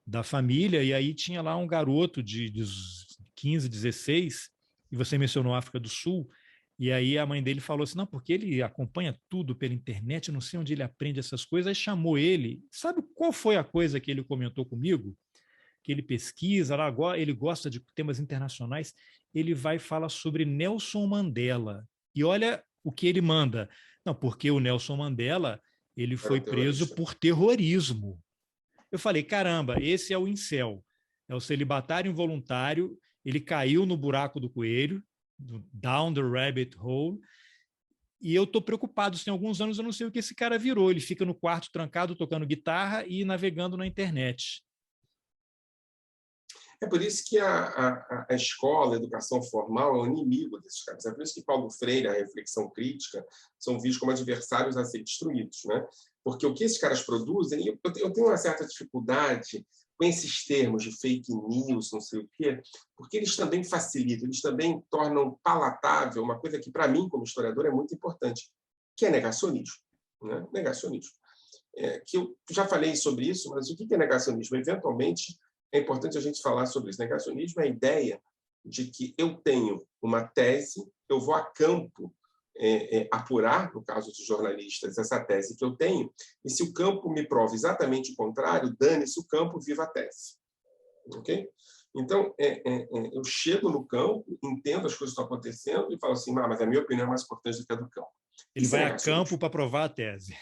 da família e aí tinha lá um garoto de 15, 16, e você mencionou a África do Sul, e aí a mãe dele falou assim, não, porque ele acompanha tudo pela internet, não sei onde ele aprende essas coisas, aí chamou ele. Sabe qual foi a coisa que ele comentou comigo? Que ele pesquisa, ele gosta de temas internacionais, ele vai falar sobre Nelson Mandela. E olha o que ele manda. Não, porque o Nelson Mandela ele Era foi um preso terrorista. por terrorismo. Eu falei, caramba, esse é o incel, é o celibatário involuntário, ele caiu no buraco do coelho, down the rabbit hole, e eu estou preocupado, se tem alguns anos eu não sei o que esse cara virou, ele fica no quarto trancado tocando guitarra e navegando na internet. É por isso que a escola, a educação formal, é o inimigo desses caras. É por isso que Paulo Freire, a reflexão crítica, são vistos como adversários a ser destruídos, né? Porque o que esses caras produzem, eu tenho uma certa dificuldade com esses termos de fake news, não sei o quê, porque eles também facilitam, eles também tornam palatável uma coisa que, para mim, como historiador, é muito importante, que é negacionismo. Né? Negacionismo. Que eu já falei sobre isso, mas o que é negacionismo? Eventualmente, é importante a gente falar sobre isso. Negacionismo é a ideia de que eu tenho uma tese, eu vou a campo apurar, no caso dos jornalistas, essa tese que eu tenho, e se o campo me prova exatamente o contrário, dane-se o campo, viva a tese. Ok? Então, eu chego no campo, entendo as coisas que estão acontecendo e falo assim, mas a minha opinião é mais importante do que a do campo. Ele vai a campo para provar a tese.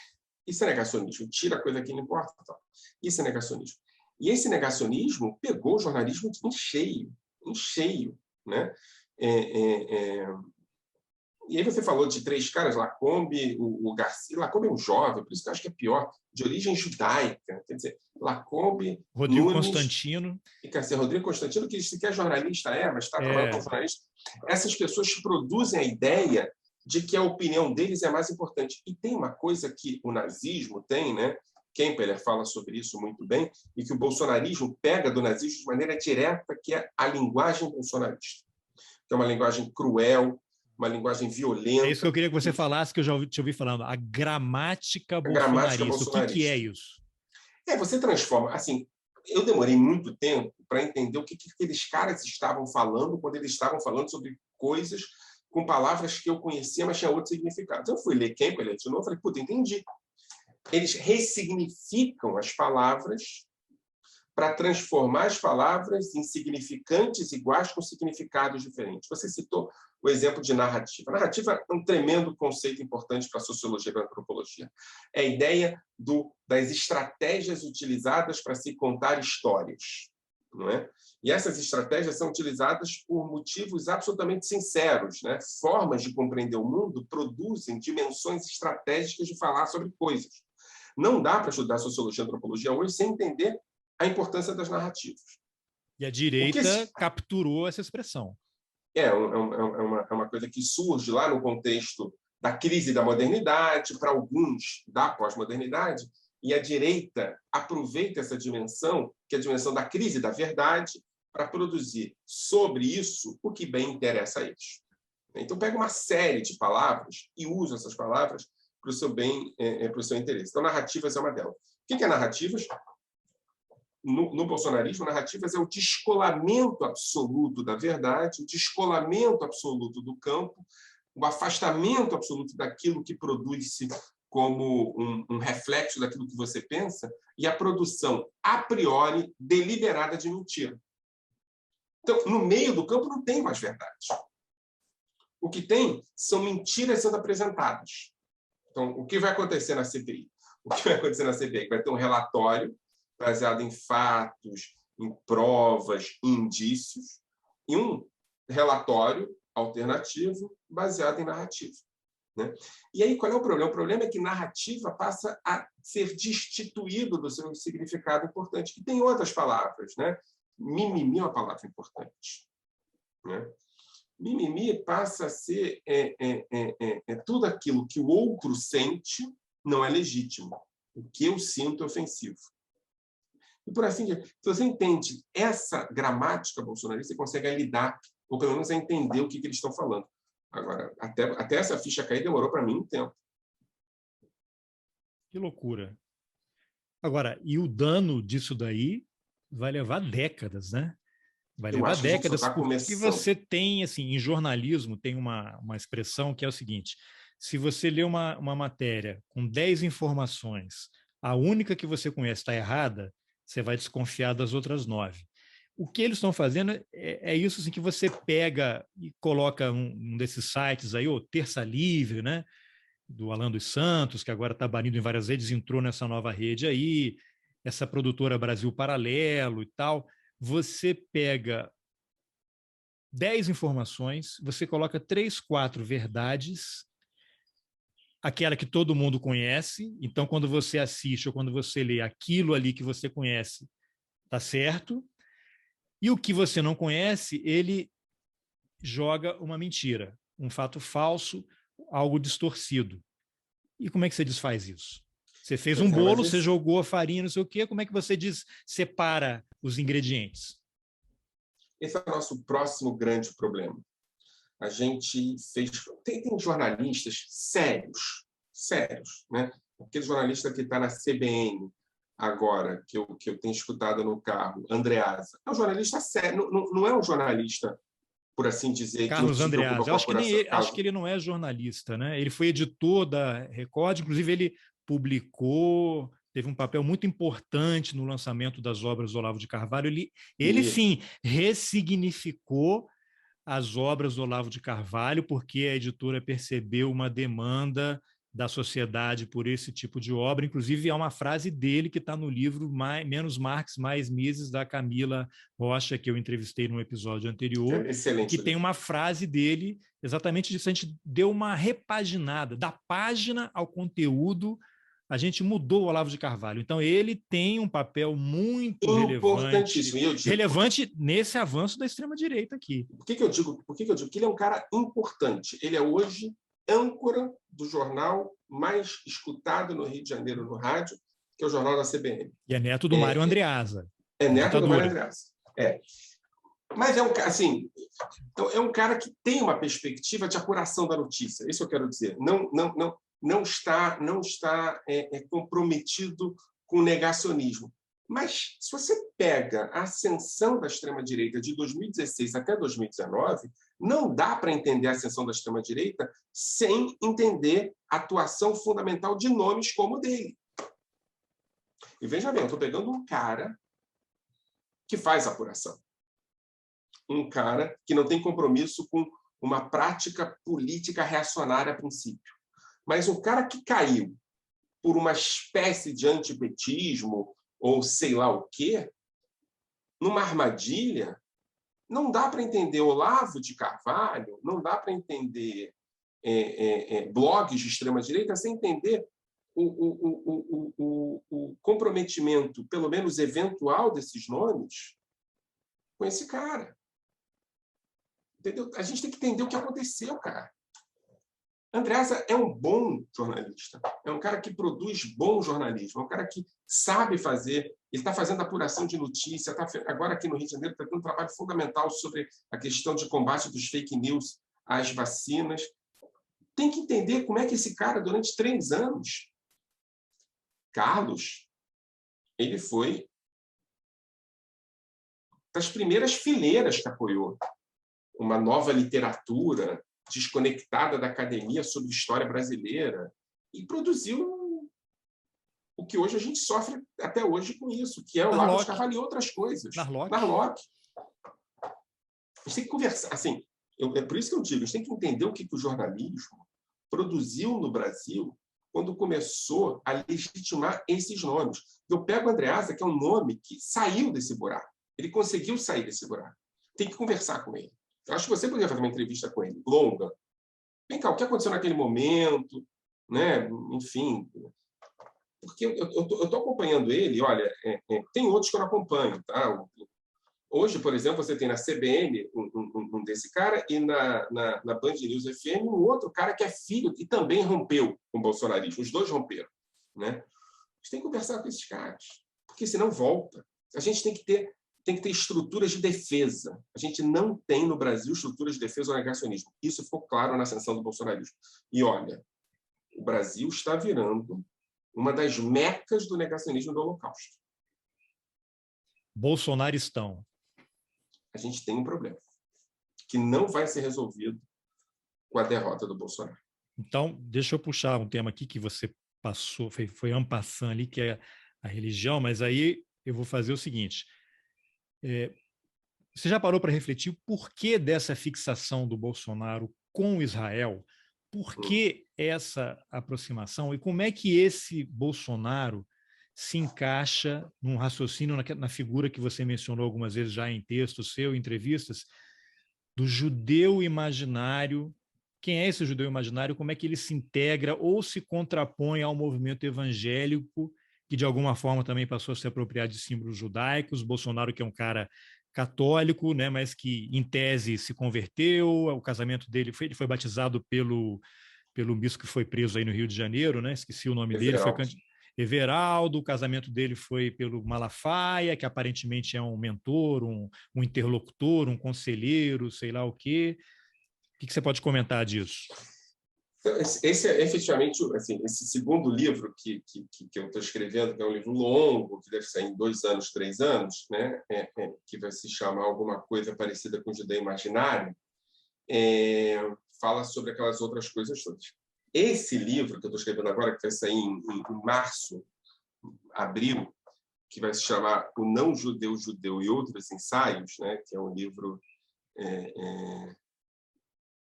Isso é negacionismo. Tira a coisa que não importa. Então. Isso é negacionismo. E esse negacionismo pegou o jornalismo em cheio, em cheio. Né? E aí você falou de três caras, Lacombe, o Garcia. Lacombe é um jovem, por isso que eu acho que é pior, de origem judaica. Quer dizer, Lacombe, Rodrigo Nunes, Constantino. E quer ser Rodrigo Constantino, que sequer jornalista mas está trabalhando como jornalista. Essas pessoas produzem a ideia de que a opinião deles é mais importante. E tem uma coisa que o nazismo tem, né? Kempeler fala sobre isso muito bem, e que o bolsonarismo pega do nazismo de maneira direta, que é a linguagem bolsonarista. Que é uma linguagem cruel, uma linguagem violenta. É isso que eu queria que você falasse, que eu já te ouvi falando. A gramática bolsonarista. O que é isso? Você transforma... Assim, eu demorei muito tempo para entender o que aqueles caras estavam falando quando eles estavam falando sobre coisas com palavras que eu conhecia, mas tinha outros significados. Eu fui ler Kempeler de novo e falei, puta, entendi. Eles ressignificam as palavras para transformar as palavras em significantes iguais com significados diferentes. Você citou o exemplo de narrativa. A narrativa é um tremendo conceito importante para a sociologia e para a antropologia. É a ideia das estratégias utilizadas para se contar histórias. Não é? E essas estratégias são utilizadas por motivos absolutamente sinceros. Né? Formas de compreender o mundo produzem dimensões estratégicas de falar sobre coisas. Não dá para estudar sociologia e antropologia hoje sem entender a importância das narrativas. E a direita capturou essa expressão. É uma coisa que surge lá no contexto da crise da modernidade, para alguns da pós-modernidade, e a direita aproveita essa dimensão, que é a dimensão da crise da verdade, para produzir sobre isso o que bem interessa a eles. Então, pega uma série de palavras e usa essas palavras para o seu bem, para o seu interesse. Então, narrativas é uma delas. O que é narrativas? No bolsonarismo, narrativas é o descolamento absoluto da verdade, o descolamento absoluto do campo, o afastamento absoluto daquilo que produz-se como um reflexo daquilo que você pensa e a produção, a priori, deliberada de mentira. Então, no meio do campo não tem mais verdade. O que tem são mentiras sendo apresentadas. Então, o que vai acontecer na CPI? O que vai acontecer na CPI é que vai ter um relatório baseado em fatos, em provas, em indícios, e um relatório alternativo baseado em narrativa. Né? E aí, qual é o problema? O problema é que narrativa passa a ser destituído do seu significado importante, que tem outras palavras. Né? Mimimi é uma palavra importante. Né? Mimimi passa a ser tudo aquilo que o outro sente não é legítimo. O que eu sinto é ofensivo. E por assim diante, se você entende essa gramática bolsonarista, você consegue lidar, ou pelo menos a entender o que eles estão falando. Agora, até essa ficha cair demorou para mim um tempo. Que loucura. Agora, e o dano disso daí vai levar décadas, né? Vai levar décadas, porque você tem, assim, em jornalismo, tem uma expressão que é o seguinte: se você lê uma matéria com 10 informações, a única que você conhece está errada, você vai desconfiar das outras 9. O que eles estão fazendo é isso, assim, que você pega e coloca um desses sites aí, o Terça Livre, né? Do Alan dos Santos, que agora está banido em várias redes, entrou nessa nova rede aí, essa produtora Brasil Paralelo e tal. Você pega 10 informações, você coloca 3, 4 verdades, aquela que todo mundo conhece, então quando você assiste ou quando você lê aquilo ali que você conhece, tá certo, e o que você não conhece, ele joga uma mentira, um fato falso, algo distorcido. E como é que você desfaz isso? Você fez um bolo, você jogou a farinha, não sei o quê, como é que você separa os ingredientes? Esse é o nosso próximo grande problema. A gente fez... Tem jornalistas sérios, né? Aquele jornalista que está na CBN agora, que eu tenho escutado no carro, Andreasa, é um jornalista sério, não é um jornalista, por assim dizer... Carlos Andreasa, eu acho que ele não é jornalista, né? Ele foi editor da Record, inclusive ele publicou... teve um papel muito importante no lançamento das obras do Olavo de Carvalho. Ele sim, ressignificou as obras do Olavo de Carvalho, porque a editora percebeu uma demanda da sociedade por esse tipo de obra. Inclusive, há uma frase dele que está no livro Menos Marx, Mais Mises, da Camila Rocha, que eu entrevistei no episódio anterior, que tem uma frase dele exatamente disso. A gente deu uma repaginada, da página ao conteúdo, a gente mudou o Olavo de Carvalho. Então, ele tem um papel muito relevante nesse avanço da extrema-direita aqui. Por que eu digo que ele é um cara importante? Ele é hoje âncora do jornal mais escutado no Rio de Janeiro no rádio, que é o Jornal da CBN. E é neto do Mário Andreasa. É neto do Mário Andreasa. Mas é um cara que tem uma perspectiva de apuração da notícia. Isso eu quero dizer. Não está comprometido com negacionismo. Mas, se você pega a ascensão da extrema-direita de 2016 até 2019, não dá para entender a ascensão da extrema-direita sem entender a atuação fundamental de nomes como o dele. E veja bem, eu estou pegando um cara que faz apuração. Um cara que não tem compromisso com uma prática política reacionária a princípio. Mas um cara que caiu por uma espécie de antipetismo ou sei lá o quê, numa armadilha, não dá para entender Olavo de Carvalho, não dá para entender blogs de extrema-direita sem entender o comprometimento, pelo menos eventual, desses nomes com esse cara. Entendeu? A gente tem que entender o que aconteceu, cara. Andreasa é um bom jornalista, é um cara que produz bom jornalismo, é um cara que sabe fazer, ele está fazendo apuração de notícia, agora aqui no Rio de Janeiro está tendo um trabalho fundamental sobre a questão de combate dos fake news às vacinas. Tem que entender como é que esse cara, durante 3 anos, Carlos, ele foi das primeiras fileiras que apoiou uma nova literatura desconectada da academia sobre história brasileira e produziu o que hoje a gente sofre até hoje com isso, que é o Lagos Carvalho e outras coisas. Narlock. A gente tem que conversar. Assim, é por isso que eu digo, a gente tem que entender o que o jornalismo produziu no Brasil quando começou a legitimar esses nomes. Eu pego o Andreasa, que é um nome que saiu desse buraco. Ele conseguiu sair desse buraco. Tem que conversar com ele. Eu acho que você poderia fazer uma entrevista com ele, longa. Vem cá, o que aconteceu naquele momento? Né? Enfim. Porque eu estou acompanhando ele, olha, tem outros que eu não acompanho. Tá? Hoje, por exemplo, você tem na CBN um desse cara e na Band News FM um outro cara que é filho e também rompeu com o bolsonarismo. Os dois romperam. Né? A gente tem que conversar com esses caras, porque senão volta. A gente tem que ter estruturas de defesa. A gente não tem no Brasil estruturas de defesa ao negacionismo. Isso ficou claro na ascensão do bolsonarismo. E, olha, o Brasil está virando uma das mecas do negacionismo do Holocausto. Bolsonaristão. A gente tem um problema que não vai ser resolvido com a derrota do Bolsonaro. Então, deixa eu puxar um tema aqui que você passou, foi en passant ali, que é a religião, mas aí eu vou fazer o seguinte. Você já parou para refletir o porquê dessa fixação do Bolsonaro com Israel? Por que essa aproximação? E como é que esse Bolsonaro se encaixa num raciocínio, na figura que você mencionou algumas vezes já em texto seu, em entrevistas, do judeu imaginário? Quem é esse judeu imaginário? Como é que ele se integra ou se contrapõe ao movimento evangélico, que de alguma forma também passou a se apropriar de símbolos judaicos? Bolsonaro, que é um cara católico, né, mas que em tese se converteu, o casamento dele ele foi batizado pelo bispo que foi preso aí no Rio de Janeiro, né? Esqueci o nome dele, foi Everaldo, o casamento dele foi pelo Malafaia, que aparentemente é um mentor, um interlocutor, um conselheiro, sei lá o quê. O que você pode comentar disso? Esse é efetivamente, assim, esse segundo livro que eu estou escrevendo, que é um livro longo, que deve sair em 2 anos, 3 anos, né? Que vai se chamar alguma coisa parecida com o Judeu Imaginário, fala sobre aquelas outras coisas todas. Esse livro que eu estou escrevendo agora, que vai sair em março, abril, que vai se chamar O Não Judeu, Judeu e Outros Ensaios, né? Que é um livro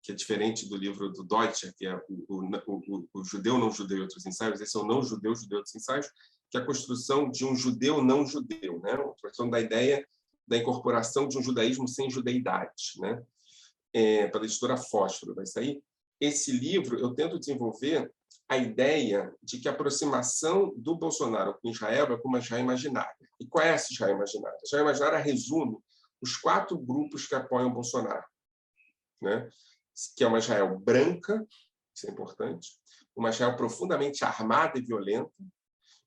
que é diferente do livro do Deutscher, que é o Judeu, Não Judeu e Outros Ensaios. Esse é o Não Judeu, Judeu e Outros Ensaios, que é a construção de um judeu não judeu, né? A construção da ideia da incorporação de um judaísmo sem judeidade, né? Pela editora Fósforo vai sair. Esse livro, eu tento desenvolver a ideia de que a aproximação do Bolsonaro com Israel é como uma Israel imaginária. E qual é essa Israel imaginária? A Israel imaginária resume os 4 grupos que apoiam o Bolsonaro, né? Que é uma Israel branca, isso é importante, uma Israel profundamente armada e violenta,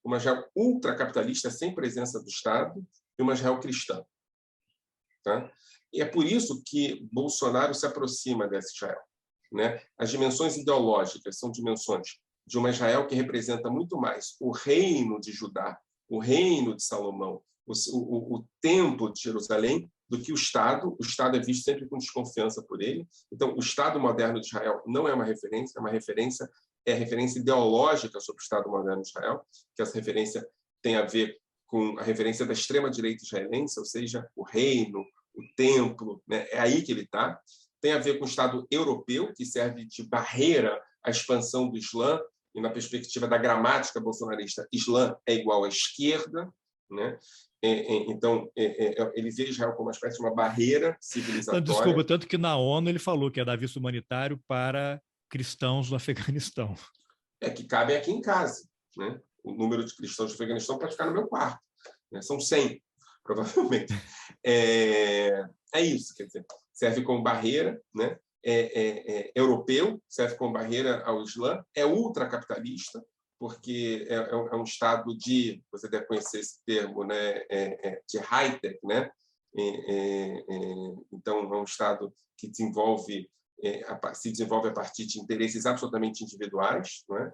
uma Israel ultracapitalista sem presença do Estado e uma Israel cristã. Tá? E é por isso que Bolsonaro se aproxima dessa Israel, né? As dimensões ideológicas são dimensões de uma Israel que representa muito mais o reino de Judá, o reino de Salomão, o templo de Jerusalém, do que o Estado. O Estado é visto sempre com desconfiança por ele. Então, o Estado moderno de Israel não é uma referência, é a referência ideológica sobre o Estado moderno de Israel, que essa referência tem a ver com a referência da extrema-direita israelense, ou seja, o reino, o templo, né? É aí que ele está. Tem a ver com o Estado europeu, que serve de barreira à expansão do Islã, e na perspectiva da gramática bolsonarista, Islã é igual à esquerda, né? Então, ele vê Israel como uma espécie de uma barreira civilizatória. Desculpa, tanto que na ONU ele falou que é dar visto humanitário para cristãos do Afeganistão. Que cabem aqui em casa, né? O número de cristãos do Afeganistão pode ficar no meu quarto, né? São 100, provavelmente. É isso, quer dizer, serve como barreira, né? europeu, serve como barreira ao Islã, é ultracapitalista, porque é um Estado de, você deve conhecer esse termo, né, de high-tech, né? Então, é um Estado que se desenvolve a partir de interesses absolutamente individuais, né?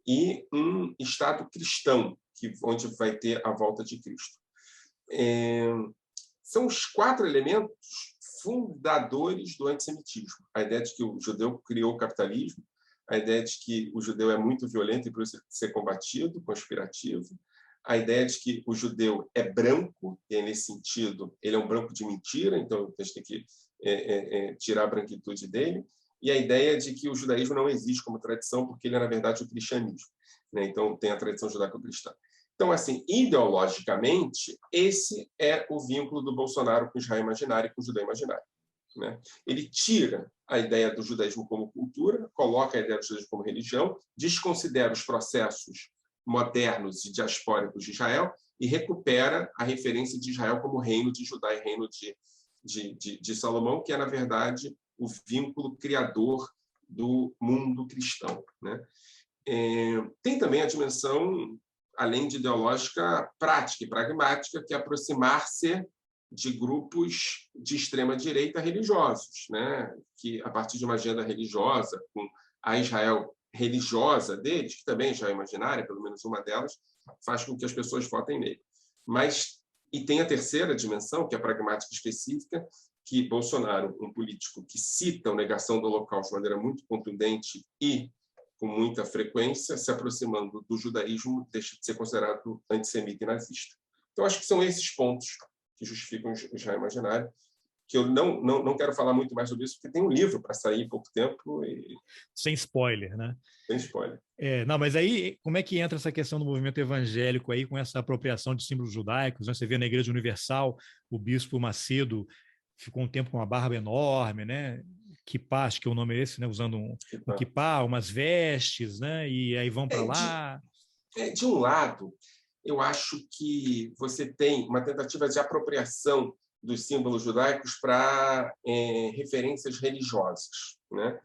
E um Estado cristão, onde vai ter a volta de Cristo. São os 4 elementos fundadores do antissemitismo. A ideia de que o judeu criou o capitalismo, a ideia de que o judeu é muito violento e por isso ser combatido, conspirativo, a ideia de que o judeu é branco, e nesse sentido ele é um branco de mentira, então a gente tem que tirar a branquitude dele, e a ideia de que o judaísmo não existe como tradição, porque ele é, na verdade, o cristianismo, né? Então, tem a tradição judaico-cristã. Então, assim, ideologicamente, esse é o vínculo do Bolsonaro com o Israel imaginário e com o judeu imaginário, né? Ele tira a ideia do judaísmo como cultura, coloca a ideia do judaísmo como religião, desconsidera os processos modernos e diaspóricos de Israel e recupera a referência de Israel como reino de Judá e reino de Salomão, que é, na verdade, o vínculo criador do mundo cristão, né? Tem também a dimensão, além de ideológica, prática e pragmática, que é aproximar-se de grupos de extrema-direita religiosos, né? Que, a partir de uma agenda religiosa, com a Israel religiosa deles, que também é Israel imaginária, pelo menos uma delas, faz com que as pessoas votem nele. E tem a terceira dimensão, que é a pragmática específica, que Bolsonaro, um político que cita a negação do Holocausto de maneira muito contundente e com muita frequência, se aproximando do judaísmo, deixa de ser considerado antissemita e nazista. Então, acho que são esses pontos que justificam o Israel imaginário, que eu não quero falar muito mais sobre isso, porque tem um livro para sair em pouco tempo. Sem spoiler, né? Sem spoiler. Não, mas aí, como é que entra essa questão do movimento evangélico aí, com essa apropriação de símbolos judaicos, né? Você vê na Igreja Universal, o bispo Macedo ficou um tempo com uma barba enorme, né? Kippá, acho que o nome é esse, né? Usando um kippá, umas vestes, né? E aí vão para lá. De um lado, eu acho que você tem uma tentativa de apropriação dos símbolos judaicos para referências religiosas, né?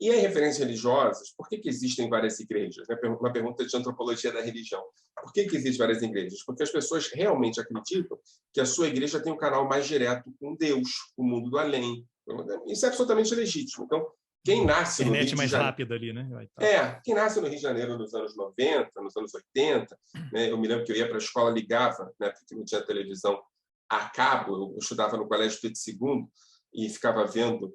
E as referências religiosas, por que existem várias igrejas? Uma pergunta de antropologia da religião. Por que existem várias igrejas? Porque as pessoas realmente acreditam que a sua igreja tem um canal mais direto com Deus, com o mundo do além. Isso é absolutamente legítimo. Então, quem nasce no Rio de Janeiro... mais rápida ali, né? Quem nasce no Rio de Janeiro nos anos 90, nos anos 80, né? Eu me lembro que eu ia para a escola, ligava, né? Porque não tinha televisão a cabo, eu estudava no Colégio Pedro II e ficava vendo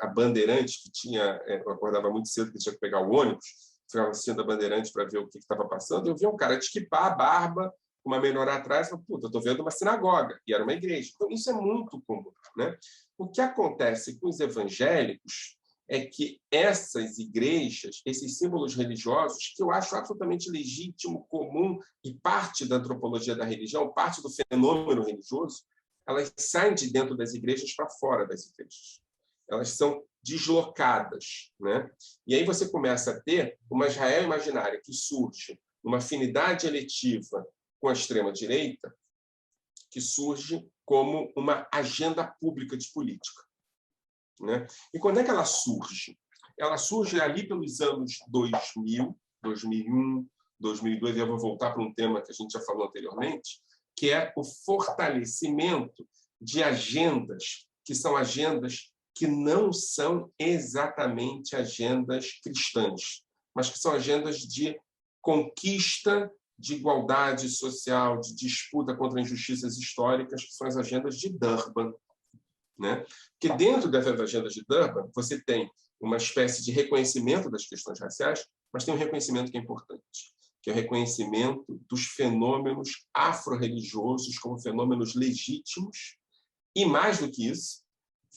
a Bandeirante, que tinha... eu acordava muito cedo, que tinha que pegar o ônibus, ficava assistindo a Bandeirante para ver o que estava passando, e eu via um cara de kippá, barba, uma menorá atrás, e falei, puta, eu estou vendo uma sinagoga, e era uma igreja. Então, isso é muito comum, né? O que acontece com os evangélicos é que essas igrejas, esses símbolos religiosos, que eu acho absolutamente legítimo, comum e parte da antropologia da religião, parte do fenômeno religioso, elas saem de dentro das igrejas para fora das igrejas. Elas são deslocadas, né? E aí você começa a ter uma Israel imaginária que surge, uma afinidade eletiva com a extrema-direita, que surge como uma agenda pública de política, né? E quando é que ela surge? Ela surge ali pelos anos 2000, 2001, 2002, e eu vou voltar para um tema que a gente já falou anteriormente, que é o fortalecimento de agendas, que são agendas que não são exatamente agendas cristãs, mas que são agendas de conquista, de igualdade social, de disputa contra injustiças históricas, que são as agendas de Durban, né? Porque dentro dessas agendas de Durban, você tem uma espécie de reconhecimento das questões raciais, mas tem um reconhecimento que é importante, que é o reconhecimento dos fenômenos afro-religiosos como fenômenos legítimos e, mais do que isso,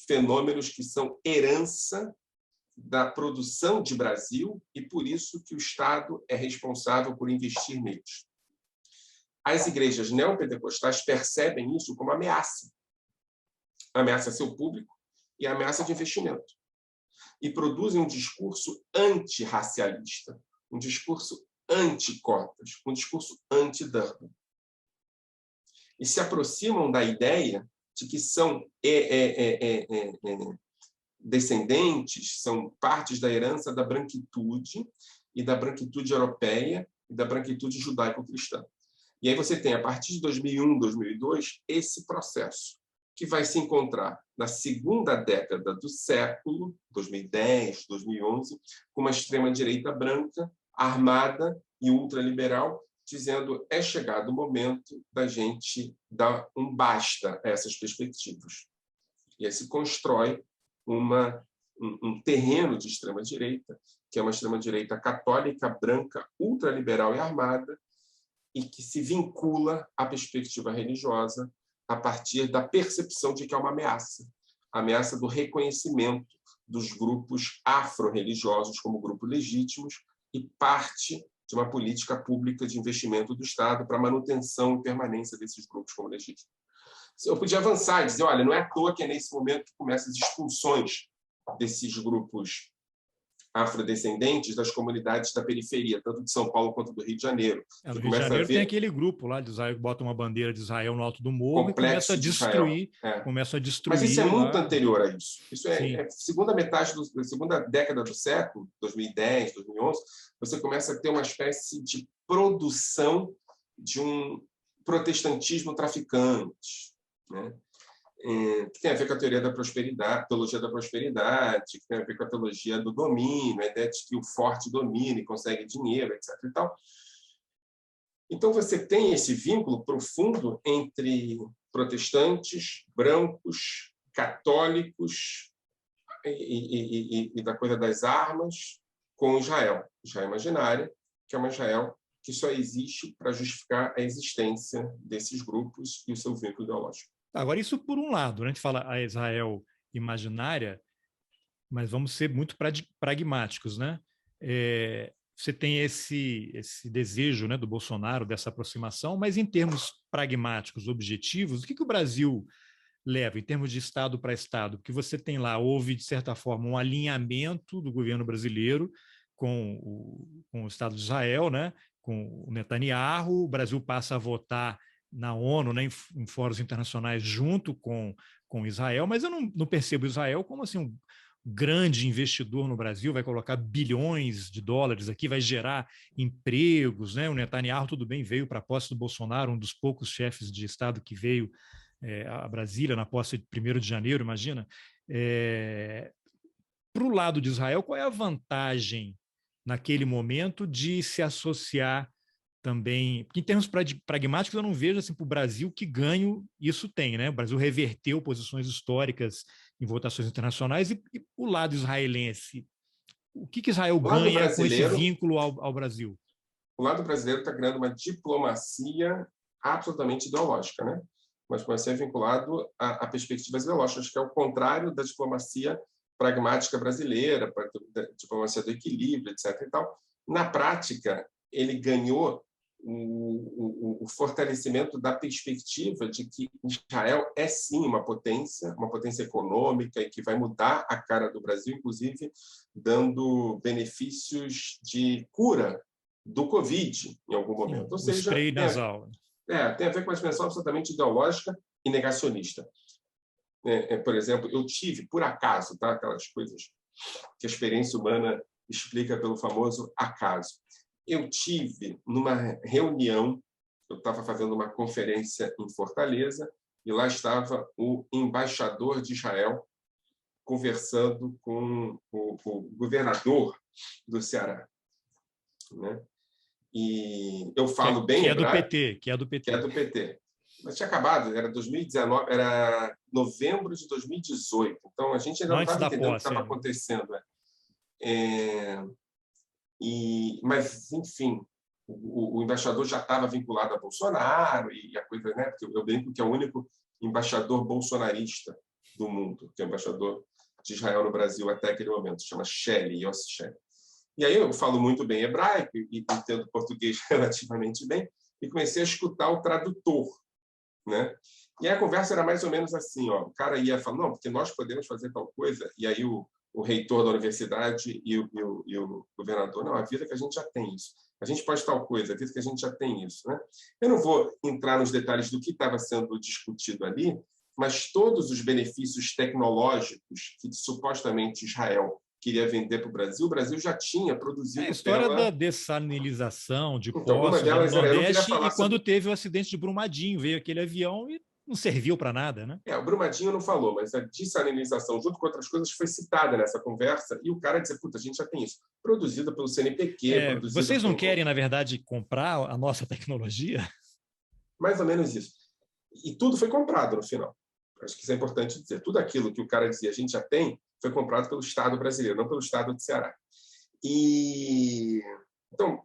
fenômenos que são herança da produção de Brasil e, por isso, que o Estado é responsável por investir neles. As igrejas neopentecostais percebem isso como ameaça. Ameaça a seu público e ameaça de investimento. E produzem um discurso antirracialista, um discurso anti-cotas, um discurso anti-Durban. E se aproximam da ideia de que são afrodescendentes são partes da herança da branquitude e da branquitude europeia e da branquitude judaico-cristã. E aí você tem, a partir de 2001, 2002, esse processo, que vai se encontrar na segunda década do século, 2010, 2011, com uma extrema-direita branca, armada e ultraliberal, dizendo é chegado o momento da gente dar um basta a essas perspectivas. E aí se constrói um terreno de extrema-direita, que é uma extrema-direita católica, branca, ultraliberal e armada, e que se vincula à perspectiva religiosa a partir da percepção de que é uma ameaça, a ameaça do reconhecimento dos grupos afro-religiosos como grupos legítimos e parte de uma política pública de investimento do Estado para a manutenção e permanência desses grupos como legítimos. Eu podia avançar e dizer, olha, não é à toa que é nesse momento que começam as expulsões desses grupos afrodescendentes das comunidades da periferia, tanto de São Paulo quanto do Rio de Janeiro. No Rio de Janeiro tem aquele grupo lá de Israel que bota uma bandeira de Israel no alto do morro e começa a destruir. Começa a destruir. Mas isso é muito anterior a isso. Isso é segunda década do século, 2010, 2011, você começa a ter uma espécie de produção de um protestantismo traficante, né? Que tem a ver com a teoria da prosperidade, teologia da prosperidade, que tem a ver com a teologia do domínio, a ideia de que o forte domina e consegue dinheiro, etc. E tal. Então, você tem esse vínculo profundo entre protestantes, brancos, católicos e da coisa das armas com Israel. Israel imaginária, que é uma Israel que só existe para justificar a existência desses grupos e o seu vínculo ideológico. Agora, isso por um lado, né? A gente fala a Israel imaginária, mas vamos ser muito pragmáticos, né? Você tem esse desejo, né, do Bolsonaro, dessa aproximação, mas em termos pragmáticos, objetivos, o que o Brasil leva em termos de Estado para Estado? Porque você tem lá, houve, de certa forma, um alinhamento do governo brasileiro com o Estado de Israel, né? Com o Netanyahu, o Brasil passa a votar na ONU, né, em fóruns internacionais junto com Israel, mas eu não percebo Israel como assim um grande investidor no Brasil, vai colocar bilhões de dólares aqui, vai gerar empregos, né? O Netanyahu, tudo bem, veio para a posse do Bolsonaro, um dos poucos chefes de Estado que veio a Brasília na posse de 1º de janeiro, imagina. Para o lado de Israel, qual é a vantagem naquele momento de se associar também, porque em termos pragmáticos eu não vejo assim, para o Brasil que ganho isso tem, né? O Brasil reverteu posições históricas em votações internacionais e o lado israelense, o que Israel ganha com esse vínculo ao Brasil? O lado brasileiro está criando uma diplomacia absolutamente ideológica, né? Uma diplomacia vinculada a perspectivas ideológicas, que é o contrário da diplomacia pragmática brasileira, da diplomacia do equilíbrio, etc. E tal. Na prática, ele ganhou o fortalecimento da perspectiva de que Israel é sim uma potência econômica e que vai mudar a cara do Brasil, inclusive dando benefícios de cura do Covid em algum momento. Ou seja, spray nasal. Tem a ver com uma dimensão absolutamente ideológica e negacionista. Por exemplo, eu tive, por acaso, tá? Aquelas coisas que a experiência humana explica pelo famoso acaso. Eu tive numa reunião, eu estava fazendo uma conferência em Fortaleza, e lá estava o embaixador de Israel conversando com o governador do Ceará, né? E eu falo bem que é do PT, que é do PT. Mas tinha acabado, era 2019, era novembro de 2018. Então a gente ainda não estava entendendo o que estava acontecendo, né? Mas, enfim, o embaixador já estava vinculado a Bolsonaro e a coisa, né? Porque eu brinco que é o único embaixador bolsonarista do mundo, que é o embaixador de Israel no Brasil até aquele momento, se chama Shelley, Yossi Shelley. E aí eu falo muito bem hebraico e entendo português relativamente bem e comecei a escutar o tradutor, né? E a conversa era mais ou menos assim, ó, o cara ia falando, não, porque nós podemos fazer tal coisa, e aí o reitor da universidade e o governador, não, avisa que a gente já tem isso. A gente pode tal coisa, avisa que a gente já tem isso, né? Eu não vou entrar nos detalhes do que estava sendo discutido ali, mas todos os benefícios tecnológicos que supostamente Israel queria vender para o Brasil já tinha produzido A história da pela... dessalinização de Então, uma poços lá no delas era, eu não queria Nordeste, falar e sobre... quando teve o acidente de Brumadinho, veio aquele avião e não serviu para nada, né? O Brumadinho não falou, mas a dessalinização, junto com outras coisas, foi citada nessa conversa, e o cara dizia, puta, a gente já tem isso. Produzida pelo CNPq, produzida vocês não pelo... querem, na verdade, comprar a nossa tecnologia? Mais ou menos isso. E tudo foi comprado no final. Acho que isso é importante dizer. Tudo aquilo que o cara dizia, a gente já tem, foi comprado pelo Estado brasileiro, não pelo Estado do Ceará. E... Então,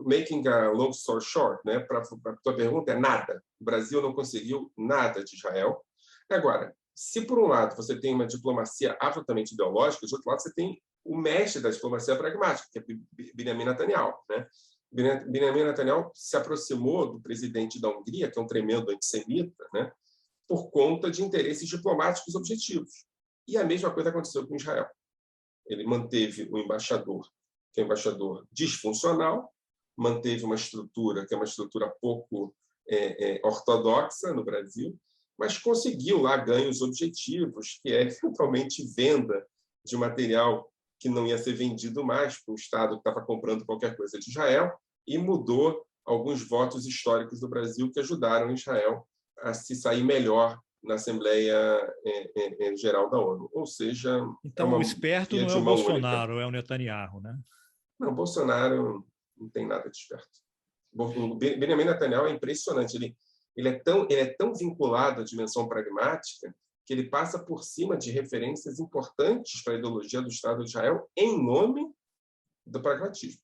making a long story short, né, para a tua pergunta, é nada. O Brasil não conseguiu nada de Israel. Agora, se por um lado você tem uma diplomacia absolutamente ideológica, de outro lado você tem o mestre da diplomacia pragmática, que é Benjamin Netanyahu, né? Benjamin Netanyahu se aproximou do presidente da Hungria, que é um tremendo antissemita, né, por conta de interesses diplomáticos objetivos. E a mesma coisa aconteceu com Israel. Ele manteve o embaixador, que é um embaixador disfuncional, manteve uma estrutura que é uma estrutura pouco ortodoxa no Brasil, mas conseguiu lá ganhos objetivos, que é eventualmente venda de material que não ia ser vendido mais para o Estado que estava comprando qualquer coisa de Israel, e mudou alguns votos históricos do Brasil que ajudaram Israel a se sair melhor na Assembleia Geral da ONU. Ou seja, então o esperto não é o Bolsonaro, é o Netanyahu, né? Não, Bolsonaro não tem nada de esperto. O Benjamin Netanyahu é impressionante. Ele é tão vinculado à dimensão pragmática que ele passa por cima de referências importantes para a ideologia do Estado de Israel em nome do pragmatismo.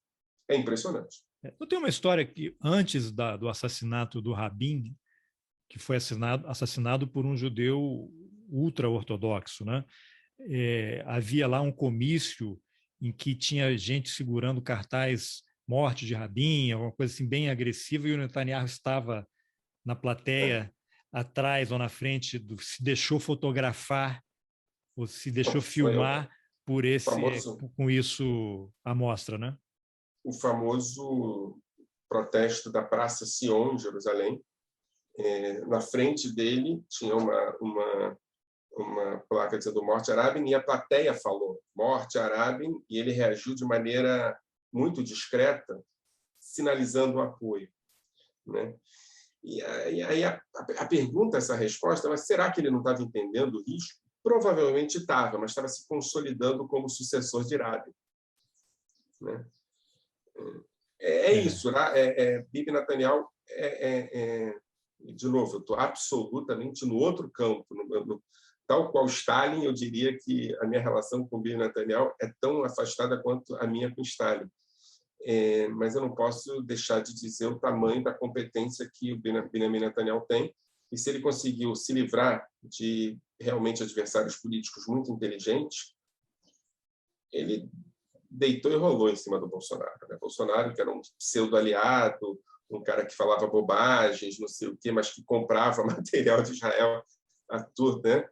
É impressionante. Eu tenho uma história que, antes do assassinato do Rabin, que foi assassinado por um judeu ultra-ortodoxo, né? Havia lá um comício em que tinha gente segurando cartaz morte de Rabin, alguma coisa assim bem agressiva, e o Netanyahu estava na plateia, atrás ou na frente, se deixou fotografar ou se deixou filmar por com isso à mostra, né? O famoso protesto da Praça Sion, em Jerusalém. Na frente dele tinha uma placa dizendo morte a Rabin, e a plateia falou morte a Rabin, e ele reagiu de maneira muito discreta, sinalizando o apoio, né? E aí a pergunta, essa resposta, mas será que ele não estava entendendo o risco? Provavelmente estava, mas estava se consolidando como sucessor de Rabin, né? Isso, né? Bibi Netanyahu de novo, eu estou absolutamente no outro campo, tal qual Stalin. Eu diria que a minha relação com Bibi Netanyahu é tão afastada quanto a minha com Stalin. Mas eu não posso deixar de dizer o tamanho da competência que o Benjamin Netanyahu tem, e se ele conseguiu se livrar de realmente adversários políticos muito inteligentes, ele deitou e rolou em cima do Bolsonaro, né? Bolsonaro, que era um pseudo-aliado, um cara que falava bobagens, não sei o quê, mas que comprava material de Israel a tudo, né?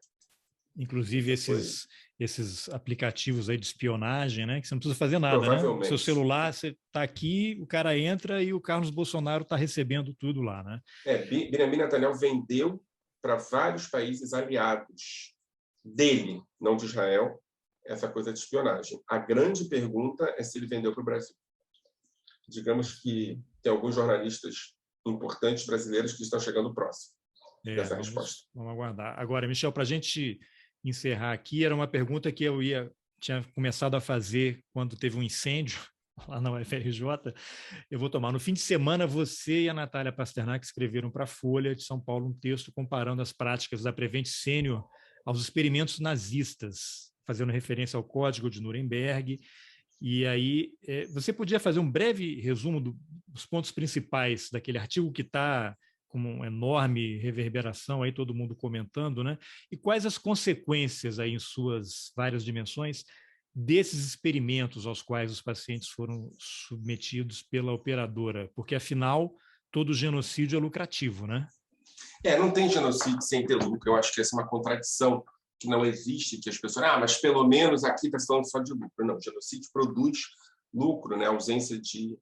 Inclusive esses aplicativos aí de espionagem, né? Que você não precisa fazer nada, né? O seu celular, você está aqui, o cara entra e o Carlos Bolsonaro está recebendo tudo lá, né? Benjamin Netanyahu vendeu para vários países aliados dele, não de Israel, essa coisa de espionagem. A grande pergunta é se ele vendeu para o Brasil. Digamos que tem alguns jornalistas importantes brasileiros que estão chegando próximo dessa resposta. Vamos aguardar. Agora, Michel, para a gente encerrar aqui, era uma pergunta que eu tinha começado a fazer quando teve um incêndio lá na UFRJ. Eu vou tomar. No fim de semana, você e a Natália Pasternak escreveram para a Folha de São Paulo um texto comparando as práticas da Prevent Senior aos experimentos nazistas, fazendo referência ao Código de Nuremberg. E aí, você podia fazer um breve resumo dos pontos principais daquele artigo que está com uma enorme reverberação, aí todo mundo comentando, né? E quais as consequências aí em suas várias dimensões desses experimentos aos quais os pacientes foram submetidos pela operadora? Porque, afinal, todo genocídio é lucrativo, né? Não tem genocídio sem ter lucro. Eu acho que essa é uma contradição que não existe, que as pessoas... mas pelo menos aqui está falando só de lucro. Não, o genocídio produz lucro, né? A ausência de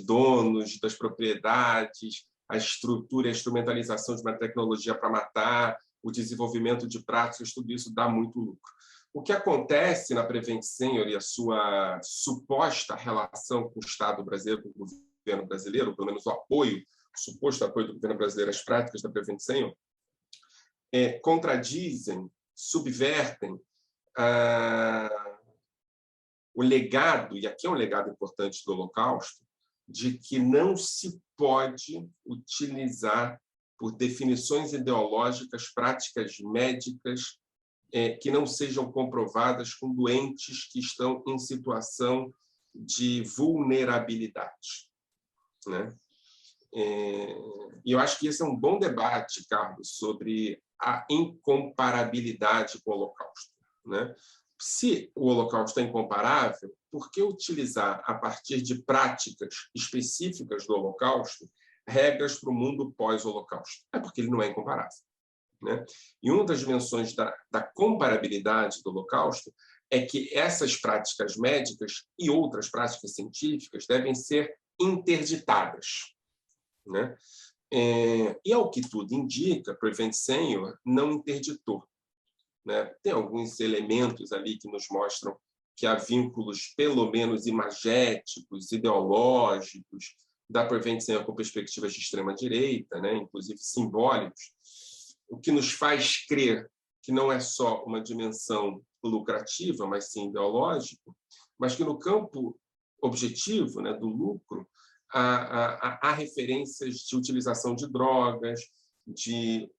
donos das propriedades, a estrutura, a instrumentalização de uma tecnologia para matar, o desenvolvimento de práticas, tudo isso dá muito lucro. O que acontece na Prevent Senior e a sua suposta relação com o Estado brasileiro, com o governo brasileiro, pelo menos o apoio, o suposto apoio do governo brasileiro às práticas da Prevent Senior, contradizem, subvertem o legado, e aqui é um legado importante do Holocausto, de que não se pode utilizar, por definições ideológicas, práticas médicas que não sejam comprovadas com doentes que estão em situação de vulnerabilidade, né? E eu acho que esse é um bom debate, Carlos, sobre a incomparabilidade com o Holocausto, né? Se o Holocausto é incomparável, por que utilizar, a partir de práticas específicas do Holocausto, regras para o mundo pós-Holocausto? É porque ele não é incomparável, né? E uma das dimensões da comparabilidade do Holocausto é que essas práticas médicas e outras práticas científicas devem ser interditadas, né? E, ao que tudo indica, Prevent Senior não interditou, né? Tem alguns elementos ali que nos mostram que há vínculos, pelo menos imagéticos, ideológicos, da Prevent Senior com perspectivas de extrema-direita, né? Inclusive simbólicos, o que nos faz crer que não é só uma dimensão lucrativa, mas sim ideológica, mas que no campo objetivo, né, do lucro, há referências de utilização de drogas, de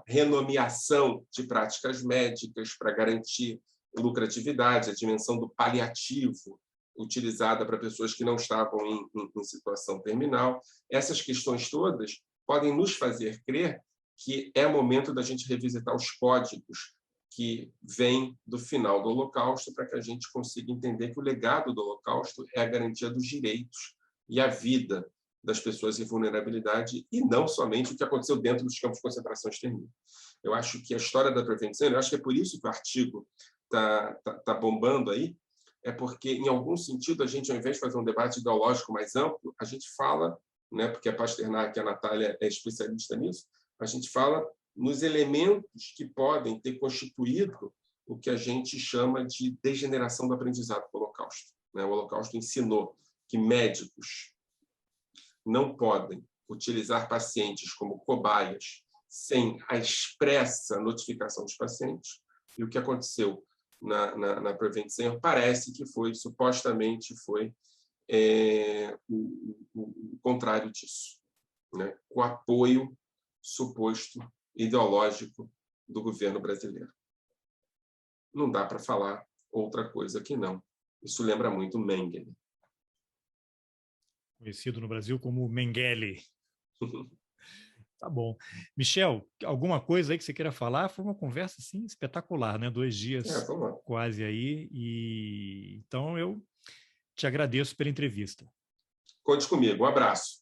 renomeação de práticas médicas para garantir lucratividade, a dimensão do paliativo utilizada para pessoas que não estavam em situação terminal. Essas questões todas podem nos fazer crer que é momento da gente revisitar os códigos que vêm do final do Holocausto, para que a gente consiga entender que o legado do Holocausto é a garantia dos direitos e a vida das pessoas em vulnerabilidade, e não somente o que aconteceu dentro dos campos de concentração e extermínio. Eu acho que a história da Prevent Senior, eu acho que é por isso que o artigo tá bombando aí, é porque, em algum sentido, a gente, ao invés de fazer um debate ideológico mais amplo, a gente fala, né, porque a Pasternak, a Natália é especialista nisso, a gente fala nos elementos que podem ter constituído o que a gente chama de degeneração do aprendizado do Holocausto, né? O Holocausto ensinou que médicos não podem utilizar pacientes como cobaias sem a expressa notificação dos pacientes. E o que aconteceu na Prevent Senior parece que supostamente foi o contrário disso, né? O apoio suposto ideológico do governo brasileiro. Não dá para falar outra coisa que não. Isso lembra muito Mengele. Conhecido no Brasil como Mengele. Tá bom. Michel, alguma coisa aí que você queira falar? Foi uma conversa assim espetacular, né? 2 dias quase aí. E então eu te agradeço pela entrevista. Conte comigo. Um abraço.